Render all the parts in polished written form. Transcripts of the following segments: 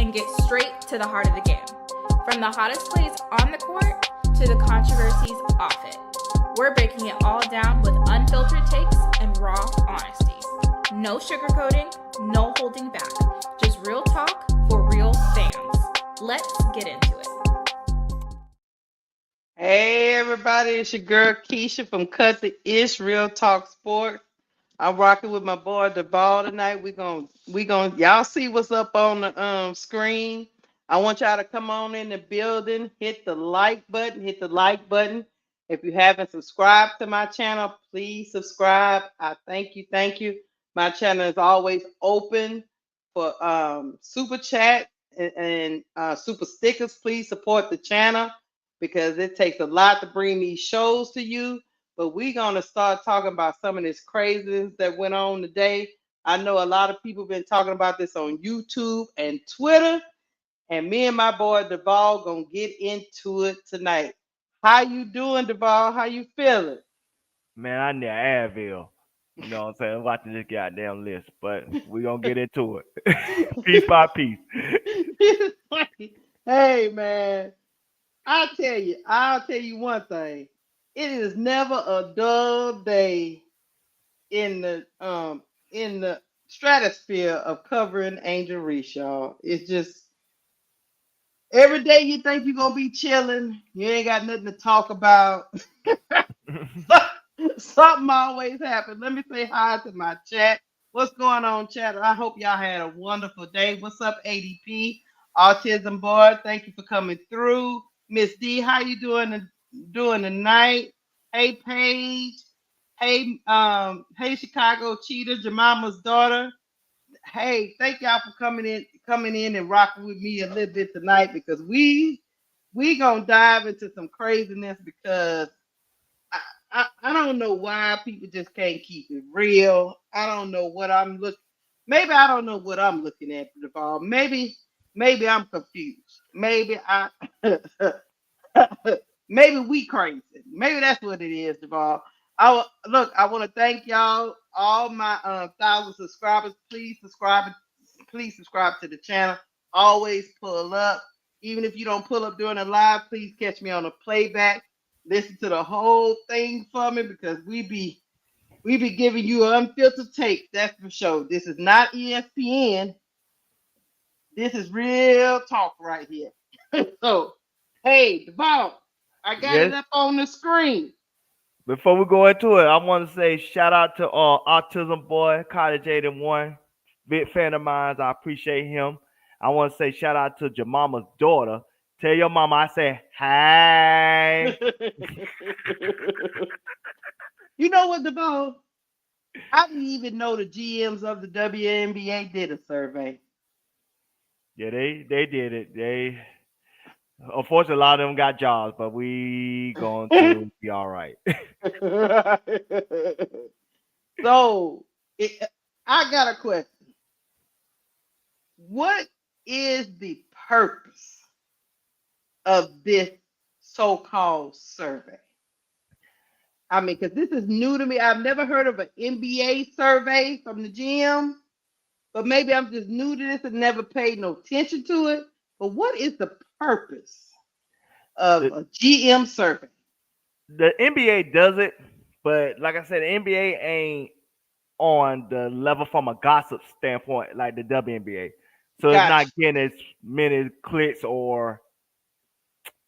and get straight to the heart of the game. From the hottest plays on the court to the controversies off it. We're breaking it all down with unfiltered takes and raw honesty. No sugarcoating, no holding back. Just real talk for real fans. Let's get into it. Hey everybody, it's your girl Keisha from Cut the Ish Real Talk Sports. I'm rocking with my boy Duvall tonight. We gonna y'all see what's up on the screen. I want y'all to come on in the building, hit the like button. If you haven't subscribed to my channel, please subscribe. I thank you. My channel is always open for super chat and super stickers. Please support the channel because it takes a lot to bring these shows to you. But we're going to start talking about some of this craziness that went on today. I know a lot of people been talking about this on YouTube and Twitter. And me and my boy Duvall going to get into it tonight. How you doing, Duvall? How you feeling? Man, I need Advil. You know what I'm saying? I'm watching this goddamn list, but we're going to get into it. Piece by piece. Hey, man. I'll tell you one thing. It is never a dull day in the stratosphere of covering Angel Reese, y'all. It's just every day you think you're gonna be chilling, you ain't got nothing to talk about. Something always happens. Let me say hi to my chat. What's going on, chat? I hope y'all had a wonderful day. What's up, ADP? Autism Board, thank you for coming through. Miss D, how you doing tonight? Hey, Paige. Hey, Chicago Cheetah, Jemima's daughter. Hey, thank y'all for coming in and rocking with me a little bit tonight because we gonna dive into some craziness because I don't know why people just can't keep it real. I don't know what I'm looking. Maybe I don't know what I'm looking at, Duvall. Maybe I'm confused. Maybe maybe we crazy. Maybe that's what it is, Duvall. I want to thank y'all, all my 1,000 subscribers. Please subscribe to the channel. Always pull up. Even if you don't pull up during the live, please catch me on a playback. Listen to the whole thing for me because we be giving you an unfiltered take. That's for sure. This is not ESPN. This is real talk right here. So, hey, Duvall, I got it up on the screen. Before we go into it, I want to say shout out to Autism Boy, Cottage 8-1. Big fan of mine. I appreciate him. I want to say shout out to Jemima's daughter. Tell your mama I say hi. You know what, Duvall? I didn't even know the GMs of the WNBA did a survey. Yeah, they did it. Unfortunately, a lot of them got jobs, but we going to be all right. So, I got a question. What is the purpose of this so-called survey? I mean, because this is new to me. I've never heard of an NBA survey from the GM, but maybe I'm just new to this and never paid no attention to it. But what is the purpose of a GM survey? The NBA does it, but like I said, the NBA ain't on the level from a gossip standpoint like the WNBA. So it's not getting as many clicks or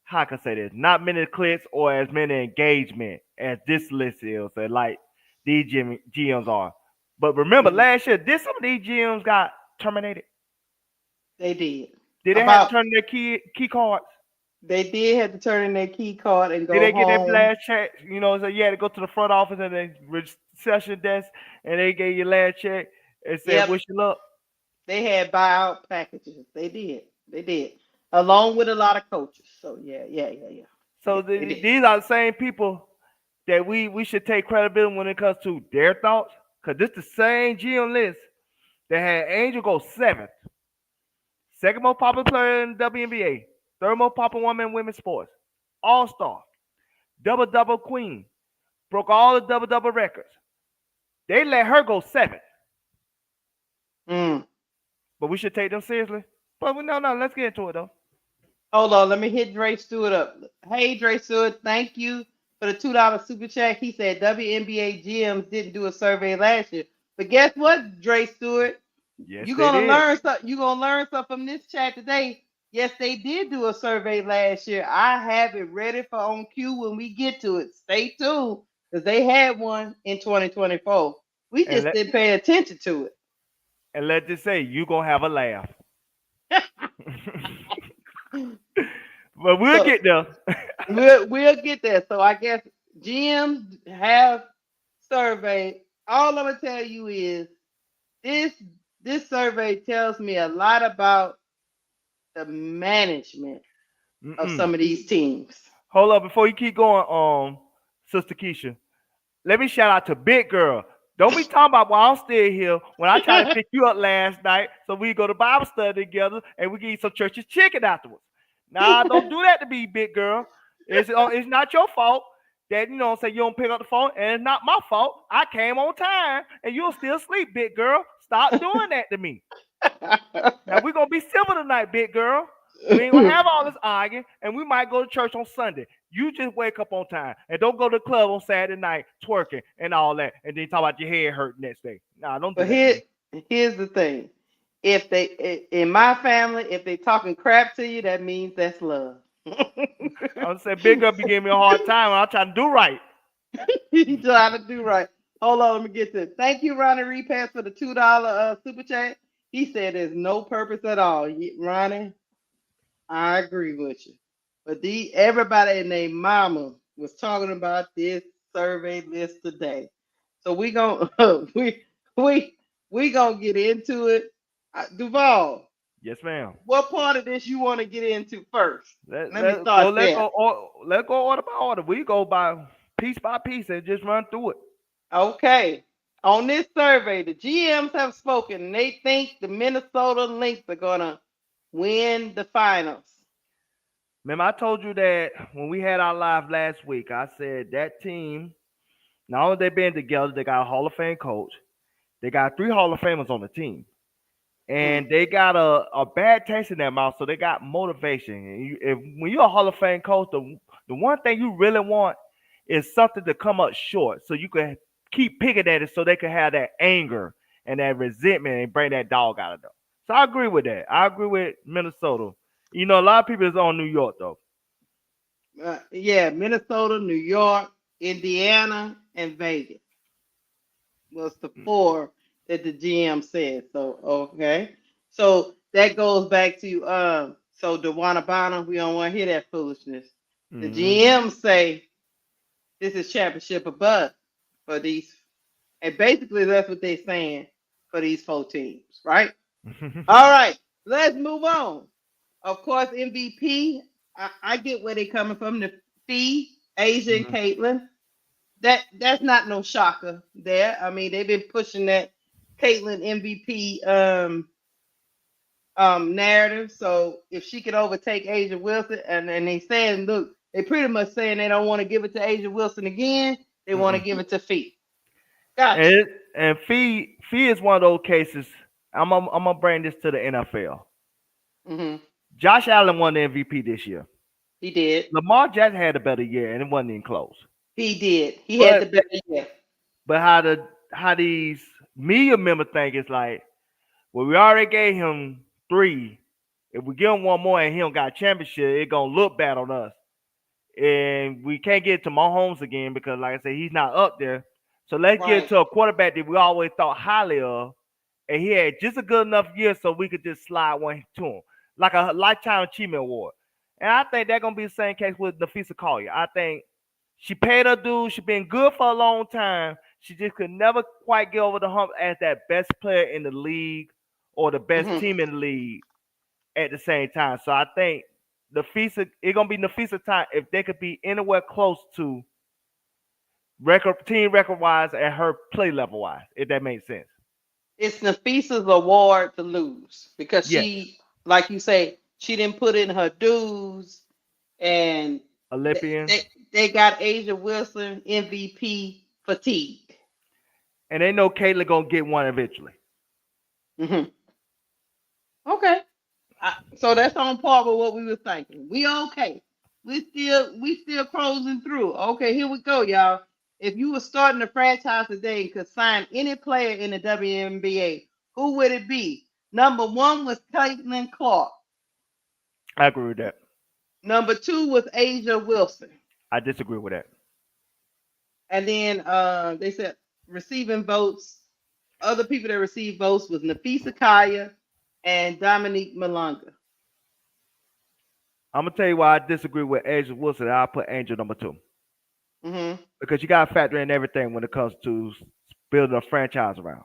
how can I say this? Not many clicks or as many engagement as this list is, so like these GMs are. But remember, last year, did some of these GMs got terminated? They did. Did they have to turn their key cards? They did have to turn in their key card and go home. Did they get their last check? You know, so you had to go to the front office and the reception desk, and they gave you last check and said, "Wish you luck." They had buyout packages. They did, along with a lot of coaches. So yeah. So these are the same people that we should take credibility when it comes to their thoughts, because this is the same GM list that had Angel go 7th, second most popular player in the WNBA, third most popular woman in women's sports, all-star, double-double queen, broke all the double-double records. They let her go 7th. But we should take them seriously. But no, let's get into it though. Hold on, let me hit Dre Stewart up. Hey, Dre Stewart, thank you for the $2 super chat. He said WNBA GMs didn't do a survey last year, but guess what, Dre Stewart? Yes, You're they gonna did. learn something. You're gonna learn something from this chat today. Yes, they did do a survey last year. I have it ready for on cue when we get to it. Stay tuned because they had one in 2024. We just didn't pay attention to it. And let's just say you gonna have a laugh. But we'll get there. we'll get there. So I guess GMs have surveyed. All I'm gonna tell you is this survey tells me a lot about the management of some of these teams. Hold up, before you keep going, Sister Keisha, let me shout out to Big Girl. Don't be talking about while I'm still here when I tried to pick you up last night so we go to Bible study together and we can eat some church's chicken afterwards. Nah, don't do that to me, Big Girl. It's not your fault that say you don't pick up the phone, and it's not my fault. I came on time and you'll still sleep, Big Girl. Stop doing that to me. Now we're gonna be civil tonight, Big Girl. We ain't gonna have all this arguing, and we might go to church on Sunday. You just wake up on time and don't go to the club on Saturday night twerking and all that, and then talk about your head hurt next day. Nah, don't do that. Here's the thing: if they in my family, if they talking crap to you, that means that's love. I'm saying Big Girl be giving me a hard time. I'm trying to do right. You trying to do right. Hold on, let me get this. Thank you, Ronnie Repass, for the $2 super chat. He said there's no purpose at all. Ronnie, I agree with you. But everybody and their mama was talking about this survey list today. So we gonna we gonna get into it. Duval. Yes, ma'am. What part of this you want to get into first? Let me start there. Let's go order by order. We go by piece and just run through it. Okay. On this survey, the GMs have spoken and they think the Minnesota Lynx are gonna win the finals. Remember, I told you that when we had our live last week, I said that team, not only they been together, they got a Hall of Fame coach. They got 3 Hall of Famers on the team. And they got a bad taste in their mouth, so they got motivation. And when you're a Hall of Fame coach, the one thing you really want is something to come up short so you can keep picking at it so they can have that anger and that resentment and bring that dog out of them. So I agree with that. I agree with Minnesota. A lot of people is on New York, though. Yeah, Minnesota, New York, Indiana, and Vegas was the 4 that the GM said. So, okay. So that goes back to, so DeWanna Bonner, we don't want to hear that foolishness. The GM say this is championship or bust for these. And basically that's what they're saying for these 4 teams, right? All right, let's move on. Of course, MVP, I get where they're coming from. The fee, Asia and Caitlin. That's not no shocker there. I mean, they've been pushing that Caitlin MVP narrative. So if she could overtake Asia Wilson, and they saying, look, they pretty much saying they don't want to give it to Asia Wilson again. They want to give it to Fee. Gotcha. And Fee is one of those cases. I'm gonna bring this to the NFL. Josh Allen won the MVP this year. He did. Lamar Jackson had a better year, and it wasn't even close. He did. He had the better year. But how these media members think it's like, well, we already gave him 3. If we give him one more and he don't got a championship, it's gonna look bad on us. And we can't get to Mahomes again because, like I said, he's not up there. So let's get to a quarterback that we always thought highly of, and he had just a good enough year so we could just slide one to him, like a lifetime achievement award. And I think that's gonna be the same case with Nafisa Collier. I think she paid her dues. She's been good for a long time. She just could never quite get over the hump as that best player in the league or the best team in the league at the same time. So I think Nafisa, it's gonna be Nafisa time if they could be anywhere close to team record wise and her play level wise, if that makes sense. It's Nafisa's award to lose because she, like you say, she didn't put in her dues, and Olympian. They got Asia Wilson MVP fatigue. And they know Caitlin gonna get one eventually. Okay. So that's on par with what we were thinking. We okay. We still closing through. Okay, here we go, y'all. If you were starting a franchise today and could sign any player in the WNBA, who would it be? Number one was Caitlin Clark. I agree with that. Number two was Asia Wilson. I disagree with that. And then they said receiving votes. Other people that received votes was Nafisa Kaya and Dominique Malonga. I'm gonna tell you why I disagree with Angel Wilson. I'll put Angel number 2 Mm-hmm. because you gotta factor in everything when it comes to building a franchise around.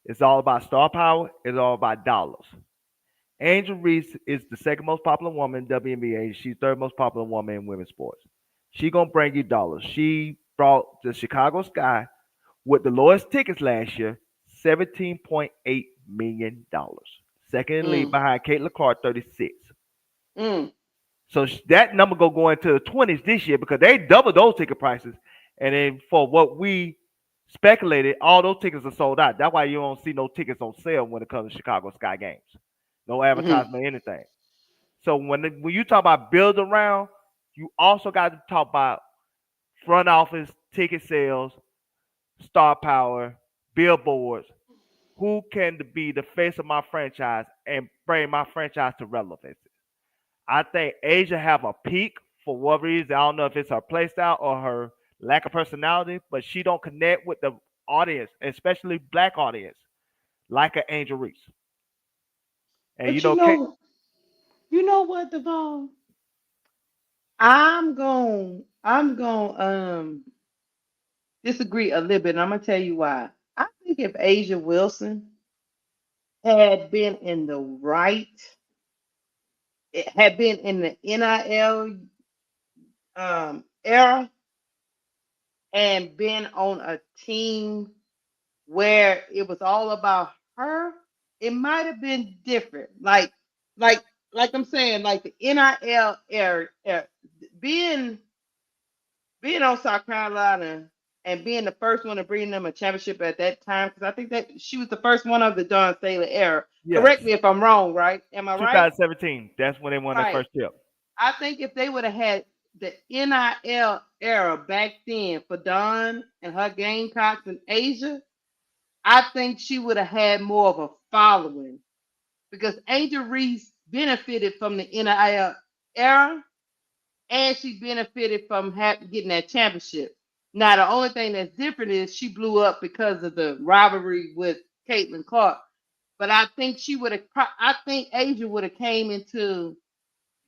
It's all about star power. It's all about dollars. Angel Reese is the second most popular woman in WNBA. She's third most popular woman in women's sports. She gonna bring you dollars. She brought the Chicago Sky with the lowest tickets last year, $17.8 million. Second in the league Mm. behind Caitlin Clark, 36. Mm. So that number go into the 20s this year because they doubled those ticket prices. And then for what we speculated, all those tickets are sold out. That's why you don't see no tickets on sale when it comes to Chicago Sky games. No Mm-hmm. advertisement, anything. So when you talk about build around, you also got to talk about front office, ticket sales, star power, billboards. Who can be the face of my franchise and bring my franchise to relevance? I think Asia have a peak for what reason. I don't know if it's her play style or her lack of personality, but she don't connect with the audience, especially black audience, like an Angel Reese. And But you know what, Devon? I'm going disagree a little bit, and I'm gonna tell you why. I think if Asia Wilson had been in the right, it had been in the NIL era and been on a team where it was all about her, it might have been different. Like, like I'm saying, like the NIL era being being on South Carolina and being the first one to bring them a championship at that time, because I think that she was the first one of the Dawn Staley era. yes, Correct me if I'm wrong, right? Am I right? 2017. That's when they won their Right. first chip. I think if they would have had the NIL era back then for Dawn and her Gamecocks in Asia, I think she would have had more of a following because Angel Reese benefited from the NIL era and she benefited from getting that championship. Now, the only thing that's different is she blew up because of the rivalry with Caitlin Clark. But I think she would have. I think Asia would have came into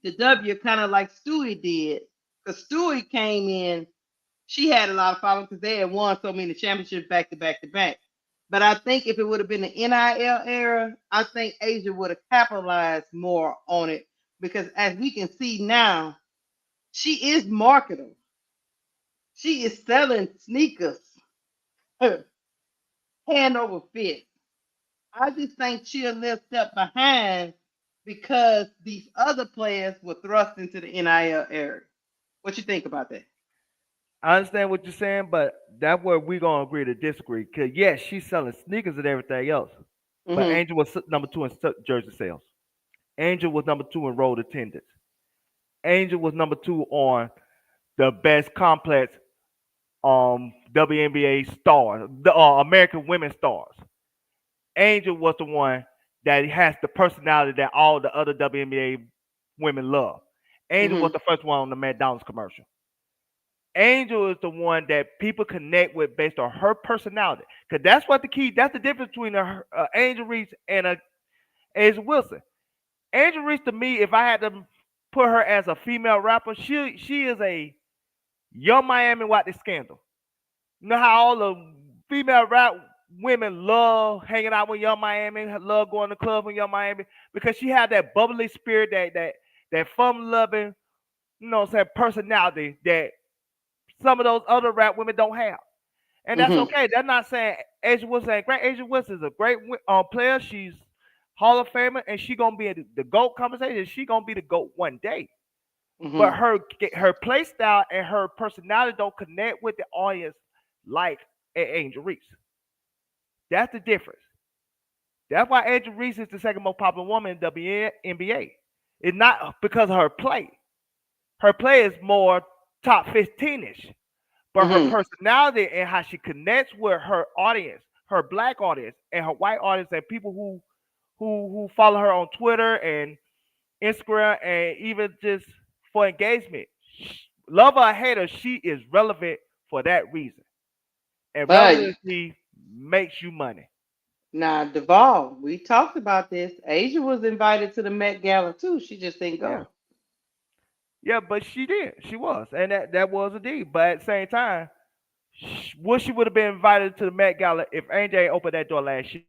the W kind of like Stewie did, because Stewie came in. She had a lot of following because they had won so many championships back to back to back. But I think if it would have been the NIL era, I think Asia would have capitalized more on it because as we can see now, she is marketable. She is selling sneakers hand over fist. I just think she'll live step behind because these other players were thrust into the NIL area. What you think about that? I understand what you're saying, but that's where we're gonna agree to disagree. Cause yes, she's selling sneakers and everything else, but Mm-hmm. Angel was number 2 in jersey sales. Angel was number 2 in road attendance. Angel was number 2 on the best complex WNBA stars, the American women stars. Angel was the one that has the personality that all the other WNBA women love. Angel was Mm-hmm. the first one on the McDonald's commercial. Angel is the one that people connect with based on her personality. Because that's what the key, that's the difference between Angel Reese and a Asia Wilson. Angel Reese, to me, if I had to put her as a female rapper, she is a young Miami White the Scandal. You know how all the female rap women love hanging out with Young Miami, love going to clubs with Young Miami because she had that bubbly spirit, that fun loving, what I'm saying, personality that some of those other rap women don't have. And that's Mm-hmm. okay. They're not saying Asia Wilson ain't great. Asia Wilson is a great player. She's Hall of Famer, and she gonna be in the GOAT conversation. She gonna be the GOAT one day. But Mm-hmm. her play style and her personality don't connect with the audience like Angel Reese. That's the difference. That's why Angel Reese is the second most popular woman in WNBA. It's not because of her play. Her play is more top 15-ish. But her Mm-hmm. personality and how she connects with her audience, her black audience and her white audience and people who follow her on Twitter and Instagram and even just for engagement. Love her or hate her, she is relevant for that reason. And But relevancy makes you money. now, Duvall, we talked about this. Asia was invited to the Met Gala too. She just didn't Yeah. go. Yeah, but she did. She was. And that was a deed. But at the same time, would she would have been invited to the Met Gala if AJ opened that door last year?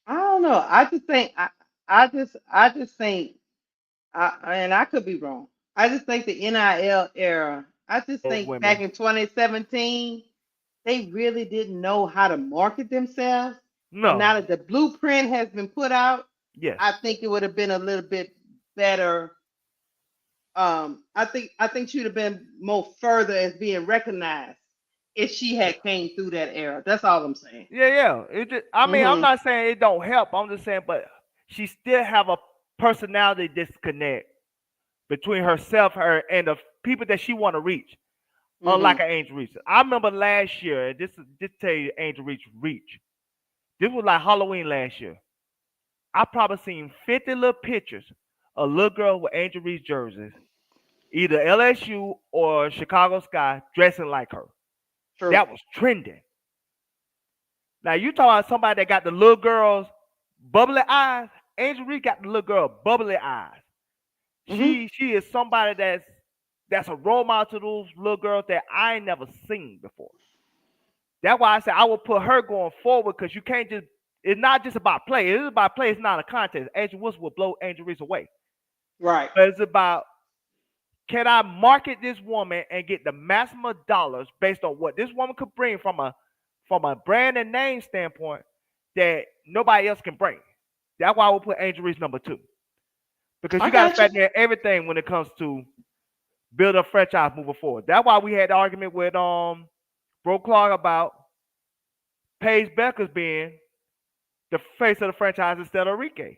I don't know. I just think, and I could be wrong. I just think the NIL era. I just Those think back women. in 2017, they really didn't know how to market themselves. And No. now that the blueprint has been put out, Yes. I think it would have been a little bit better. I think she would have been more further as being recognized if she had came through that era. That's all I'm saying. Yeah, yeah. It just, I mean, I'm Hmm. not saying it don't help. I'm just saying, but she still have a personality disconnect between herself, her, and the people that she want to reach. Unlike Hmm. an Angel Reese. I remember last year, and this tell you Angel Reese reach. This was like Halloween last year. I probably seen 50 little pictures of little girl with Angel Reese jerseys, either LSU or Chicago Sky, dressing like her. True. That was trending. Now you talking about somebody that got the little girls bubbly eyes. Angel Reese got the little girl bubbly eyes. Hmm. She is somebody that's a role model to those little girls that I ain't never seen before. That's why I said I would put her going forward because you can't just. It's not just about play. It is about play. It's not a contest. Angel Wilson will blow Angel Reese away, Right. but it's about can I market this woman and get the maximum dollars based on what this woman could bring from a brand and name standpoint that nobody else can bring. That's why I would put Angel Reese number two because I you got to got you. factor in everything when it comes to build a franchise moving forward. That's why we had the argument with Bro Clark about Paige Becker's being the face of the franchise instead of Enrique.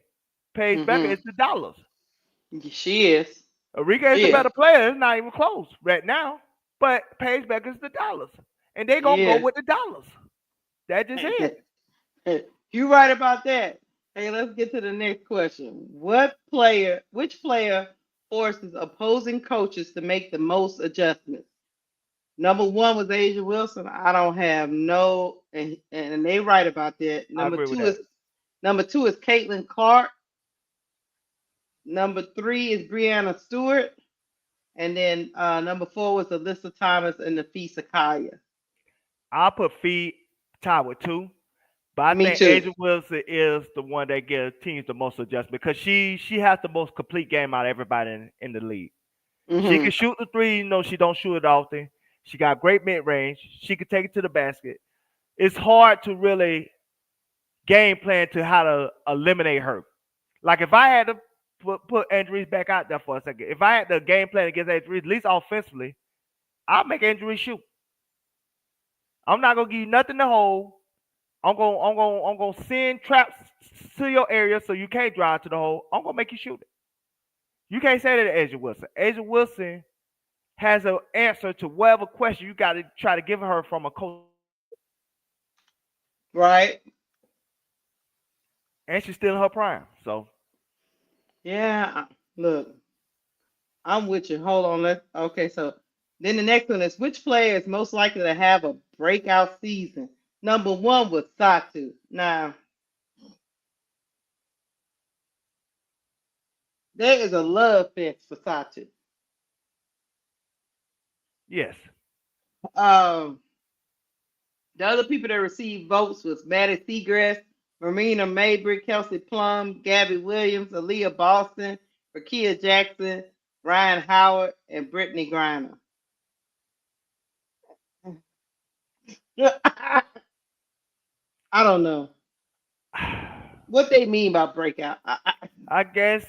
Paige Becker Hmm. is the dollars. She is. Enrique is She the is. better player. It's not even close right now. But Paige Becker is the dollars. And they She gonna go is. with the dollars. That just it. You right about that. Hey, let's get to the next question. Which player forces opposing coaches to make the most adjustments? Number one was Asia Wilson. I don't have no, and they right about that. I Number agree with two that. is number two is Caitlin Clark. Number three is Brianna Stewart, and then number four was Alyssa Thomas and Nafisa Kaya. I'll put Fee tied with two. But I Me think too. Asia Wilson is the one that gives teams the most adjustment because she has the most complete game out of everybody in the league. She can Hmm. shoot the three, she don't shoot it often. She got great mid range. She can take it to the basket. It's hard to really game plan to how to eliminate her. Like if I had to put Andrews back out there for a second, if I had the game plan against Andrews, at least offensively, I'll make Andrews shoot. I'm not gonna give you nothing to hold. I'm gonna send traps to your area so you can't drive to the hole. I'm gonna make you shoot it. You can't say that to Asia Wilson. Asia Wilson has an answer to whatever question you got to try to give her from a coach, Right. and she's still in her prime. So Yeah. Look, I'm with you. Hold on. Okay. So then the next one is which player is most likely to have a breakout season? Number one was Satu. Now there is a love fest for Satu. yes, Um, the other people that received votes was Maddie Seagrass, Marina Mabry, Kelsey Plum, Gabby Williams, Aaliyah Boston, Rakia Jackson, Ryan Howard, and Brittany Griner. I don't know what they mean by breakout. I guess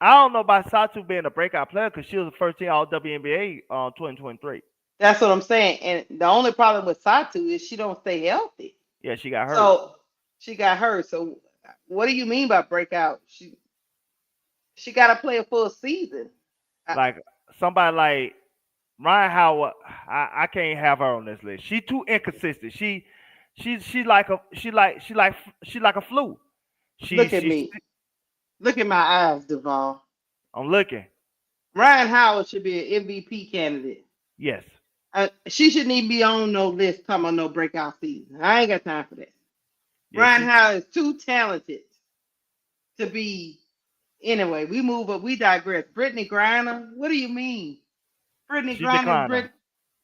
I don't know about Satu being a breakout player because she was the first team All WNBA 2023. That's what I'm saying. And the only problem with Satu is she don't stay healthy. Yeah, she got hurt. So she got hurt. So what do you mean by breakout? She got to play a full season. I, Like somebody like Ryan Howard, I can't have her on this list. She too inconsistent. She like a flu. She look at she. me. Look at my eyes, Duval. I'm looking. Ryan Howard should be an MVP candidate. Yes. She shouldn't even be on no list talking about no breakout season. I ain't got time for that. Yeah. Ryan Howard is too talented to be. Anyway, we move up. We digress. Brittany Griner. What do you mean? Brittany She Griner. declining.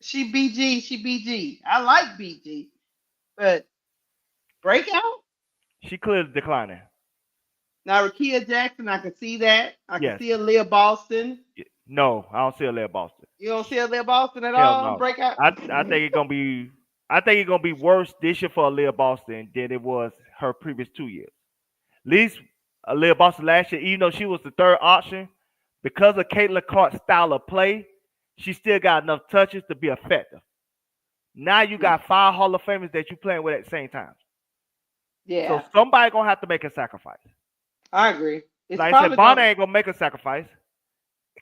She BG. She BG. I like BG, but breakout. She clearly declining. Now Rakia Jackson. I can see that. I can Yes. see Aaliyah Boston. No, I don't see a Leah Boston. You don't see Aaliyah Boston at Hell all. no. Breakout. I think it's gonna be. I think it's gonna be worse this year for Leah Boston than it was her previous 2 years. At least Leah Boston last year, even though she was the third option, because of Caitlin Clark's style of play, she still got enough touches to be effective. Now you got 5 Hall of Famers that you playing with at the same time. Yeah, So somebody gonna have to make a sacrifice. I agree. It's Like I said, probably Bonner going ain't gonna make a sacrifice.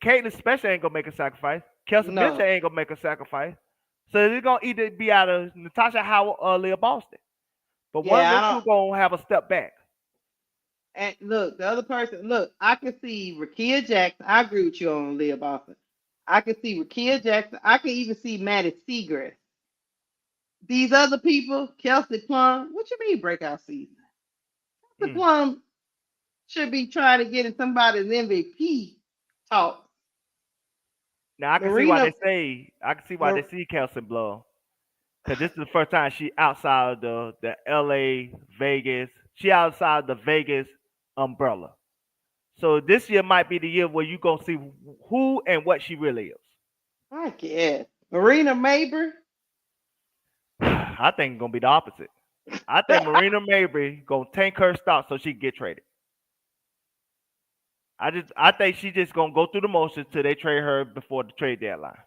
Caitlin especially ain't gonna make a sacrifice. Kelsey Mitchell no. ain't gonna make a sacrifice. So it's gonna either be out of Natasha Howard or Leah Boston. But one of Yeah, them I two don't. gonna have a step back. And look, the other person. Look, I can see Rakia Jackson. I agree with you on Leah Boston. I can see Rakia Jackson. I can even see Maddie Seagrass. These other people, Kelsey Plum. What you mean breakout season? Kelsey Mm. Plum should be trying to get in somebody's MVP talk. Now I can see why Marina, they say I can see why they Mar- see Kelsey Blow. Cause this is the first time she outside of the LA Vegas. She outside the Vegas umbrella. So this year might be the year where you gonna see who and what she really is. I guess Marina Mabry. I think it's gonna be the opposite. I think Marina Mabry gonna tank her stock so she can get traded. I think she just gonna go through the motions till they trade her before the trade deadline.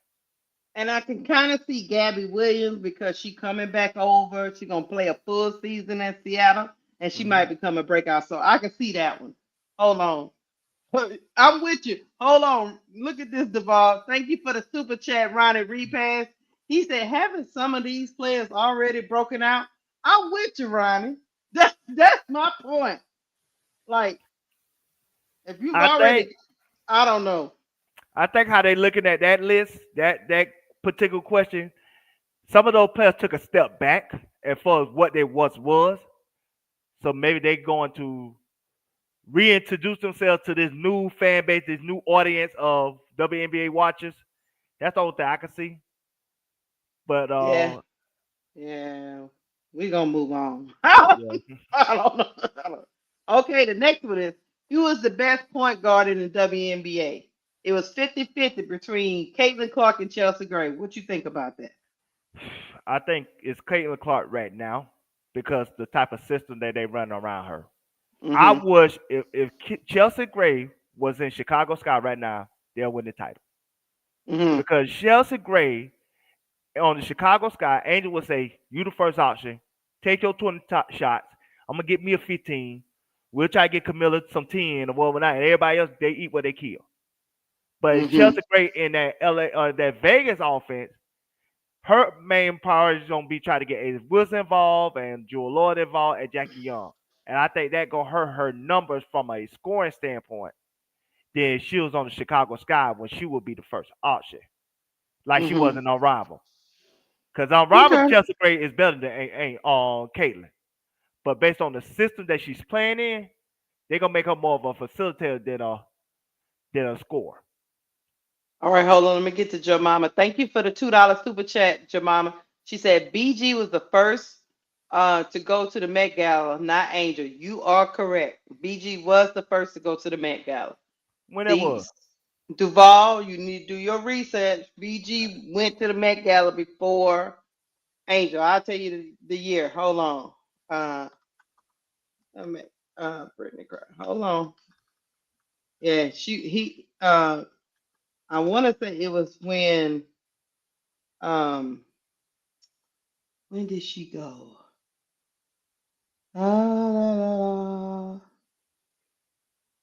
And I can kind of see Gabby Williams because she coming back over. She gonna play a full season at Seattle, and she Hmm. might become a breakout. So I can see that one. Hold on, I'm with you. Hold on, look at this, Deval. Thank you for the super chat, Ronnie Repass. He said, "Haven't some of these players already broken out?" I'm with you, Ronnie. That's my point. Like, if you've I think already, I don't know. I think how they looking at that list, that particular question, some of those players took a step back as far as what they was. So maybe they going to reintroduce themselves to this new fan base, this new audience of WNBA watchers. That's the only thing I can see. But Yeah, yeah. We gonna move on. yeah. I don't know. I don't know. Okay, the next one is who was the best point guard in the WNBA? It was 50-50 between Caitlin Clark and Chelsea Gray. What you think about that? I think it's Caitlin Clark right now because the type of system that they run around her. I Mm-hmm. wish if Chelsea Gray was in Chicago Sky right now, they'll win the title. Mm-hmm. Because Chelsea Gray on the Chicago Sky, Angel would say, "You the first option. Take your 20 top shots. I'm gonna get me a 15. We'll try to get Kamilla some 10 or whatever not. And everybody else, they eat what they kill." But Mm-hmm. Chelsea Gray in that LA or that Vegas offense, her main priority is gonna be trying to get Ace Wilson involved and Jewel Lloyd involved and Jackie Young. And I think that gonna hurt her numbers from a scoring standpoint. Then she was on the Chicago Sky when she would be the first option, like she Mm-hmm. wasn't on Rival. Because on Rival, Okay. Chelsea Gray is better than Caitlin. But based on the system that she's playing in, they're gonna make her more of a facilitator than a scorer. All right, hold on. Let me get to Jemima. Thank you for the $2 super chat, Jemima. She said BG was the first to go to the Met Gala, not Angel. You are correct. BG was the first to go to the Met Gala. When that The was, Duval, you need to do your research. BG went to the Met Gala before Angel. I'll tell you the year. Hold on. I met Brittany Cry. Hold on. Yeah, I want to say it was um when did she go? Uh,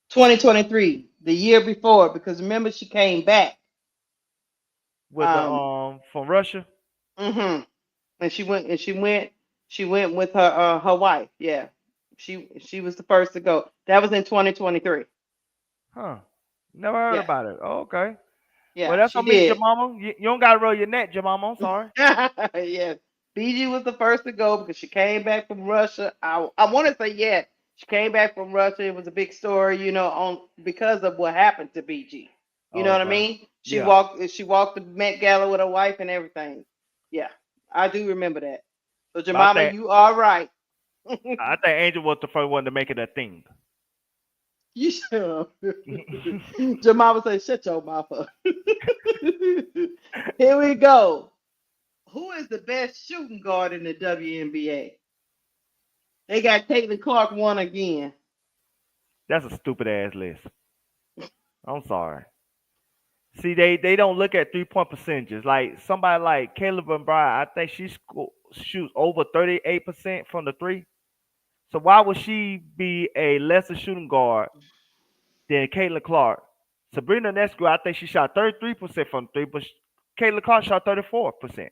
2023, the year before, because remember she came back. With the from Russia. Mm-hmm. And she went with her wife. Yeah. She was the first to go. That was in 2023. Huh. Never heard Yeah. about it. Oh, okay. Well, Yeah, that's she on me, did. Jamama. You don't gotta roll your neck, Jamama. I'm sorry. Yeah. BG was the first to go because she came back from Russia. I want to say yeah, she came back from Russia. It was a big story, on because of what happened to BG. You know Oh, what I okay. mean? Yeah. She walked the Met Gala with her wife and everything. Yeah, I do remember that. So But I Jemima, think you are right. I think Angel was the first one to make it a thing. You should. Jemima said, "Shut your mouth up." Here we go. Who is the best shooting guard in the WNBA? They got Caitlin Clark won again. That's a stupid ass list. I'm sorry. See, they don't look at 3-point percentages. Like somebody like Caleb and Bryan, I think shoots over 38% from the three. So why would she be a lesser shooting guard than Caitlin Clark? Sabrina Nescu, I think she shot 33% from three, but Caitlin Clark shot 34%.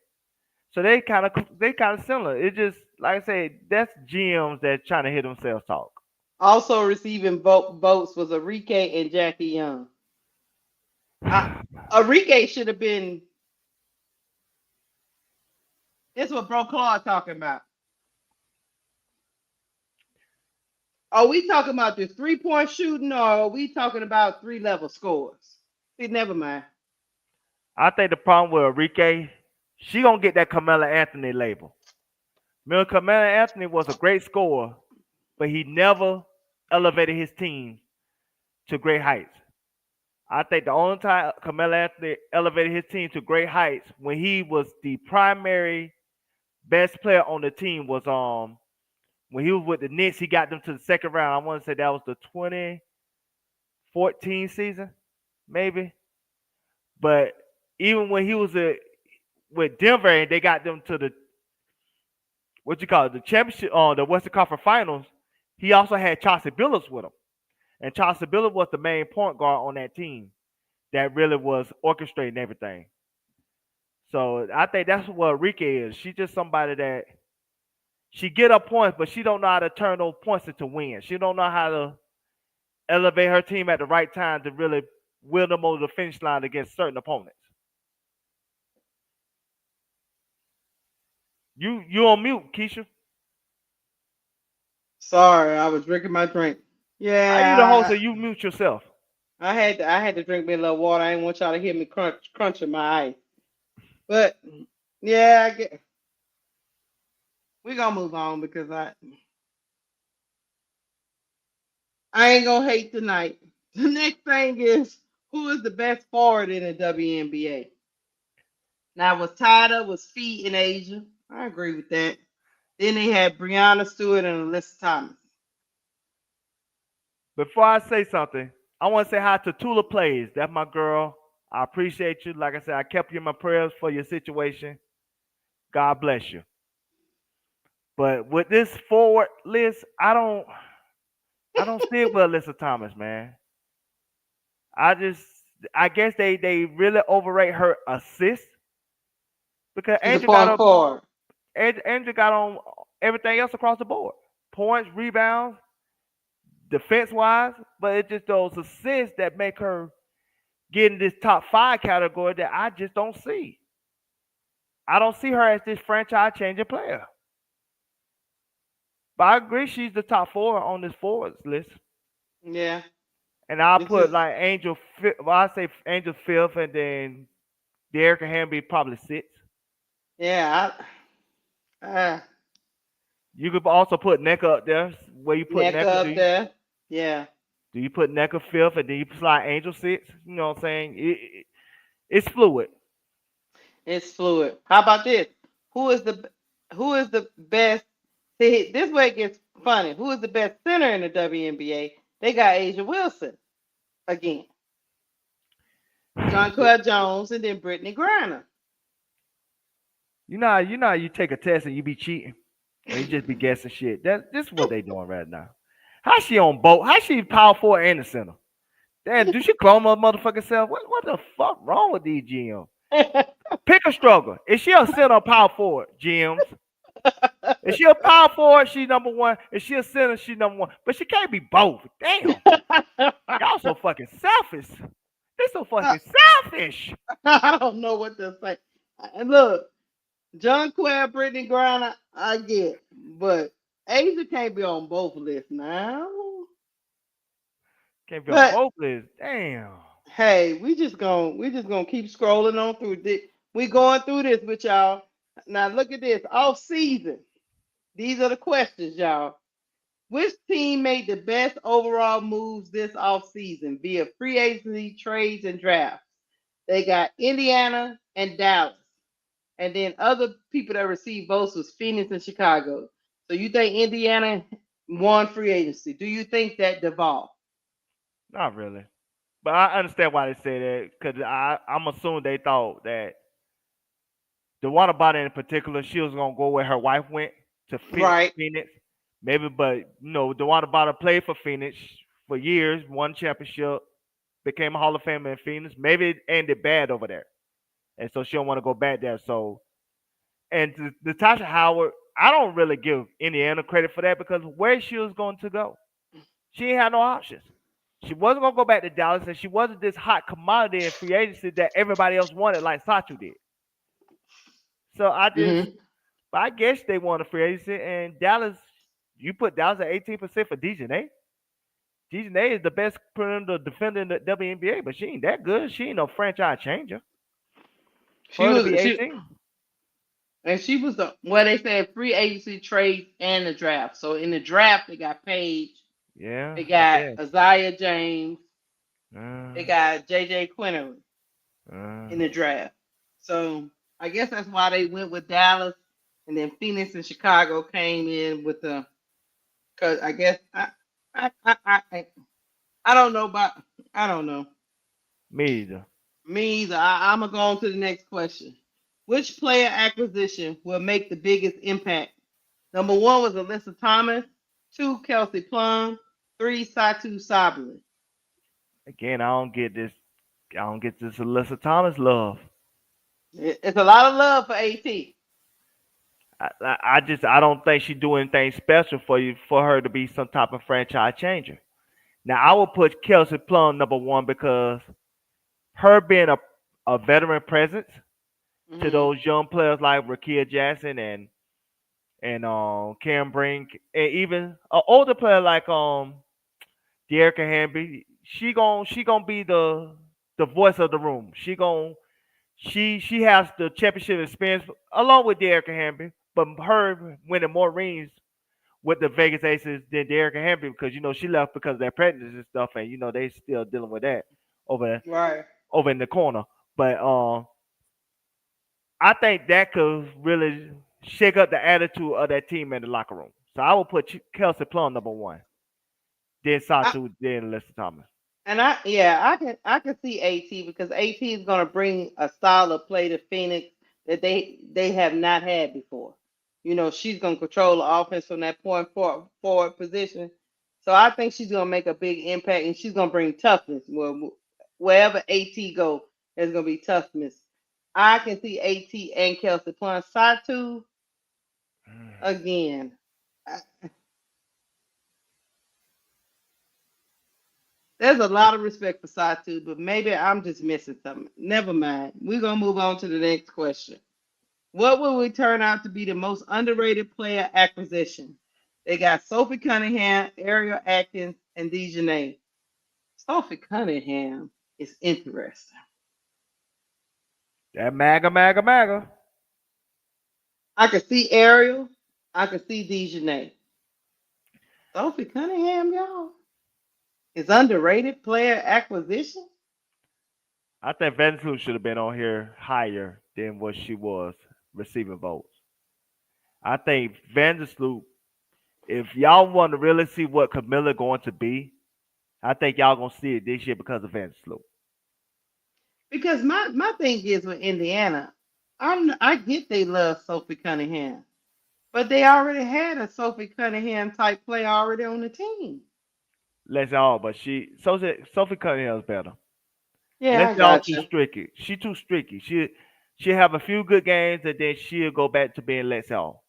So they kind of similar. It just like I said, that's GMs that trying to hit themselves talk. Also receiving votes was Enrique and Jackie Young. Enrique should have been. This is what Bro Claude talking about. Are we talking about the 3-point shooting, or are we talking about 3-level scores? See, never mind. I think the problem with Enrique, she gonna get that Kamilla Anthony label. Remember, Kamilla Anthony was a great scorer, but he never elevated his team to great heights. I think the only time Kamilla Anthony elevated his team to great heights when he was the primary best player on the team was when he was with the Knicks. He got them to the second round. I want to say that was the 2014 season, maybe. But even when he was with Denver and they got them to the the championship, the Western Conference Finals, he also had Chauncey Billups with him, and Chauncey Billups was the main point guard on that team that really was orchestrating everything. So I think that's what Enrique is. She's just somebody that she get her points, but she don't know how to turn those points into wins. She don't know how to elevate her team at the right time to really wheel them over the finish line against certain opponents. You on mute, Keisha. Sorry, I was drinking my drink. How you the host Yeah, and you mute yourself? I had to drink me a little water. I didn't want y'all to hear me crunching my ice. But yeah, we gonna move on because I ain't gonna hate tonight. The next thing is who is the best forward in the WNBA? Now was Tyler was Feet in Asia. I agree with that. Then they had Brianna Stewart and Alyssa Thomas. Before I say something, I want to say hi to Tula Plays. That's my girl. I appreciate you. Like I said, I kept you in my prayers for your situation. God bless you. But with this forward list, I don't see it with Alyssa Thomas, man. I I guess they really overrate her assist because She's a point forward. Angel got on everything else across the board. Points, rebounds, defense wise, but it's just those assists that make her get in this top 5 category that I just don't see. I don't see her as this franchise changing player. But I agree she's the top 4 on this forwards list. Yeah. And I'll It's put just like Angel, well, I say Angel 5th, and then Derek and Hamby probably 6th. yeah. You could also put NECA up there. Where you put Neck NECA? up there. Yeah. Do you put NECA 5th and then you slide Angel 6th? You know what I'm saying? It's fluid. It's fluid. How about this? Who is the who is the best? See, this way it gets funny. Who is the best center in the WNBA? They got Asia Wilson again. John Claire Jones and then Brittany Griner. You know how you take a test and you be cheating. Or he just be guessing shit. This is what they doing right now. How she on both? How she power forward and the center? Damn, do she clone her motherfucking self? What the fuck wrong with these GMs? Pick a struggle. Is she a center or power forward, GMs? If she a power forward, she number one. If she a center, she number one. But she can't be both. Damn. Y'all so fucking selfish. They so fucking selfish. I don't know what to say. And look, John Quayle, Brittany Griner, I get, but Asia can't be on both lists now. Can't be on both lists. Damn. Hey, we just gonna keep scrolling on through this. We going through this with y'all. Now look at this. Off season. These are the questions, y'all. Which team made the best overall moves this offseason via free agency, trades, and drafts? They got Indiana and Dallas. And then other people that received votes was Phoenix and Chicago. So you think Indiana won free agency? Do you think that Duvall? Not really. But I understand why they say that, because I'm assuming they thought that the water bottle in particular, she was going to go where her wife went to Phoenix. Maybe, but, the water bottle played for Phoenix for years, won championship, became a Hall of Famer in Phoenix. Maybe it ended bad over there. And so she don't want to go back there. So, and to Natasha Howard, I don't really give Indiana credit for that because where she was going to go, she ain't had no options. She wasn't going to go back to Dallas, and she wasn't this hot commodity in free agency that everybody else wanted like Satu did. So I guess they won a free agency, and Dallas, you put Dallas at 18% for DJNA. DJNA is the best perimeter defender in the WNBA, but she ain't that good. She ain't no franchise changer. She was 18. And she was they said free agency, trade, and the draft. So in the draft, they got Paige. Yeah. They got Isaiah James. They got JJ Quinterly in the draft. So I guess that's why they went with Dallas, and then Phoenix and Chicago came in with the. Because I guess I don't know I don't know. Me either. I'm gonna go on to the next question. Which player acquisition will make the biggest impact? Number 1 was Alyssa Thomas. 2, Kelsey Plum. 3, Satu Sabally. Again, I don't get this Alyssa Thomas love. It's a lot of love for AT. I don't think she's doing anything special for her to be some type of franchise changer. Now I will put Kelsey Plum number 1 because her being a veteran presence to those young players like Rakia Jackson and Cam Brink, and even an older player like De'Erica Hamby, she gonna be the voice of the room. She has the championship experience along with De'Erica Hamby, but her winning more rings with the Vegas Aces than De'Erica Hamby because she left because of their pregnancy and stuff, and they still dealing with that over in the corner. But I think that could really shake up the attitude of that team in the locker room. So I will put Kelsey Plum number 1, then Satu, then Alyssa Thomas. And I can see AT because AT is going to bring a style of play to Phoenix that they have not had before. She's going to control the offense from that point forward position. So I think she's going to make a big impact, and she's going to bring toughness. Well, wherever AT go, there's going to be toughness. I can see AT and Kelsey Plum. Satu, again. There's a lot of respect for Satu, but maybe I'm just missing something. Never mind. We're going to move on to the next question. What will we turn out to be the most underrated player acquisition? They got Sophie Cunningham, Ariel Atkins, and DJNA. Sophie Cunningham is interesting. That MAGA. I can see Ariel. I can see DJNA. Sophie Cunningham, y'all, is underrated player acquisition. I think Vanderloop should have been on here higher than what she was receiving votes. I think Vandersloot, if y'all want to really see what Kamilla going to be, I think y'all gonna see it this year because of Vandersloot. Because my thing is with Indiana, I get they love Sophie Cunningham, But they already had a Sophie Cunningham type player already on the team. Let's all, but Sophie Cunningham's better. Yeah, Let's I all got too you. streaky. She too streaky. She'll have a few good games and then she'll go back to being let's all.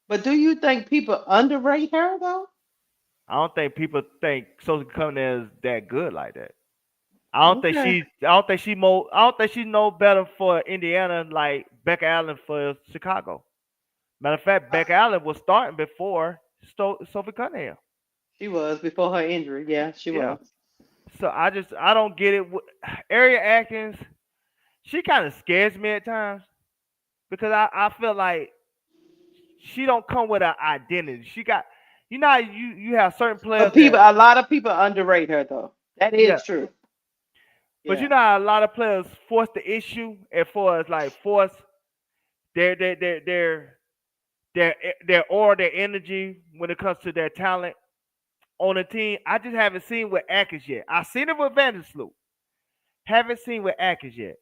But do you think people underrate her though? I don't think people think Sophie Cunningham is that good like that. Okay. I don't think she's no better for Indiana like Becca Allen for Chicago. Matter of fact, Uh, Becca Allen was starting before Sophie Cunningham. she was before her injury. Yeah, she Yeah. was. So I don't get it. Area Atkins, she kind of scares me at times because I feel like she don't come with an identity. She got you know how you have certain players But that a lot of people underrate her though. That yeah, is true. but you Yeah. know how a lot of players force the issue as far as like force their their their their their aura, their energy when it comes to their talent on the team. I just haven't seen with Atkins yet. I've seen it with Vandersloot. Haven't seen with Atkins yet.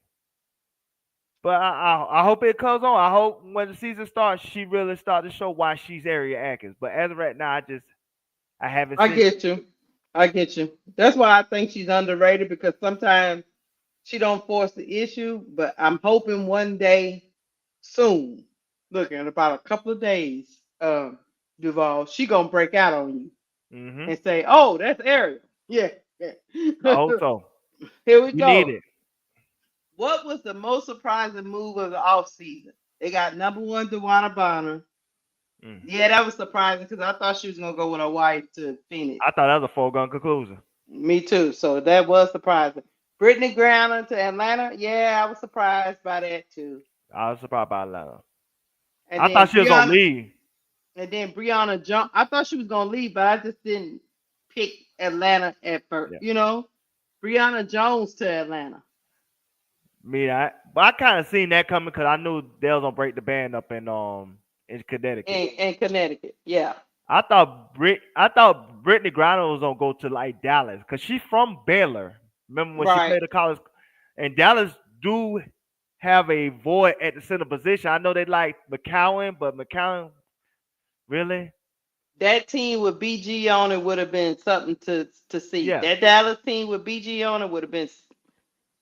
But I hope it comes on. I hope when the season starts, she really starts to show why she's Area Atkins. But as of right now, I haven't I seen it. get you. I get you. That's why I think she's underrated because sometimes she don't force the issue, but I'm hoping one day soon, look in about a couple of days, Duval, she gonna break out on you Hmm. and say, "Oh, that's Ariel." Yeah, yeah. I hope so. Here we We need go. it. What was the most surprising move of the offseason? They got number one DeWanna Bonner. Mm. Yeah, that was surprising because I thought she was gonna go with her wife to Phoenix. I thought that was a foregone conclusion. Me too. So that was surprising. Brittany Griner to Atlanta. Yeah, I was surprised by that too. I was surprised by Atlanta. And I thought then she was gonna Brianna leave. and then Brianna Jones. I thought she was gonna leave, but I just didn't pick Atlanta at first. Yeah. Brianna Jones to Atlanta But I kind of seen that coming because I knew they was gonna break the band up in Connecticut. in Connecticut. Yeah. I thought Brittany Griner was gonna go to like Dallas because she's from Baylor. Remember when she Right. played the college? And Dallas do have a void at the center position. I know they like McCowan, but McCowan really, That team with BG on it would have been something to see. yeah, That Dallas team with BG on it would have been.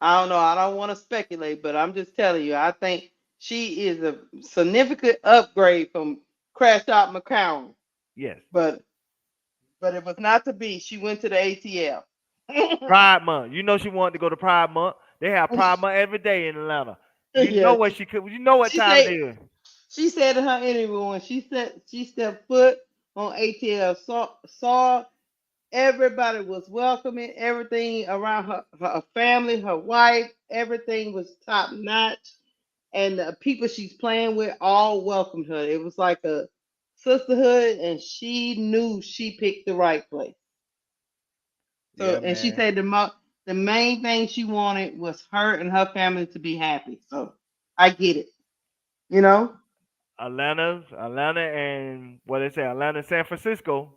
I don't know. I don't want to speculate, but I'm just telling you. I think she is a significant upgrade from Crash Out McCown. yes. But it was not to be. She went to the ATL. Pride Month. You know she wanted to go to Pride Month. They have Pride Month every day in Atlanta. You know Yes. what she could. You know what She time it said is. she said in her interview when she stepped foot on ATL saw everybody was welcoming everything around her family, her wife, everything was top notch, and the people she's playing with all welcomed her. It was like a sisterhood, and she knew she picked the right place. So, Yeah, and she man. said the main thing she wanted was her and her family to be happy. So, I get it. You know? Atlanta, and what they say, Atlanta, San Francisco,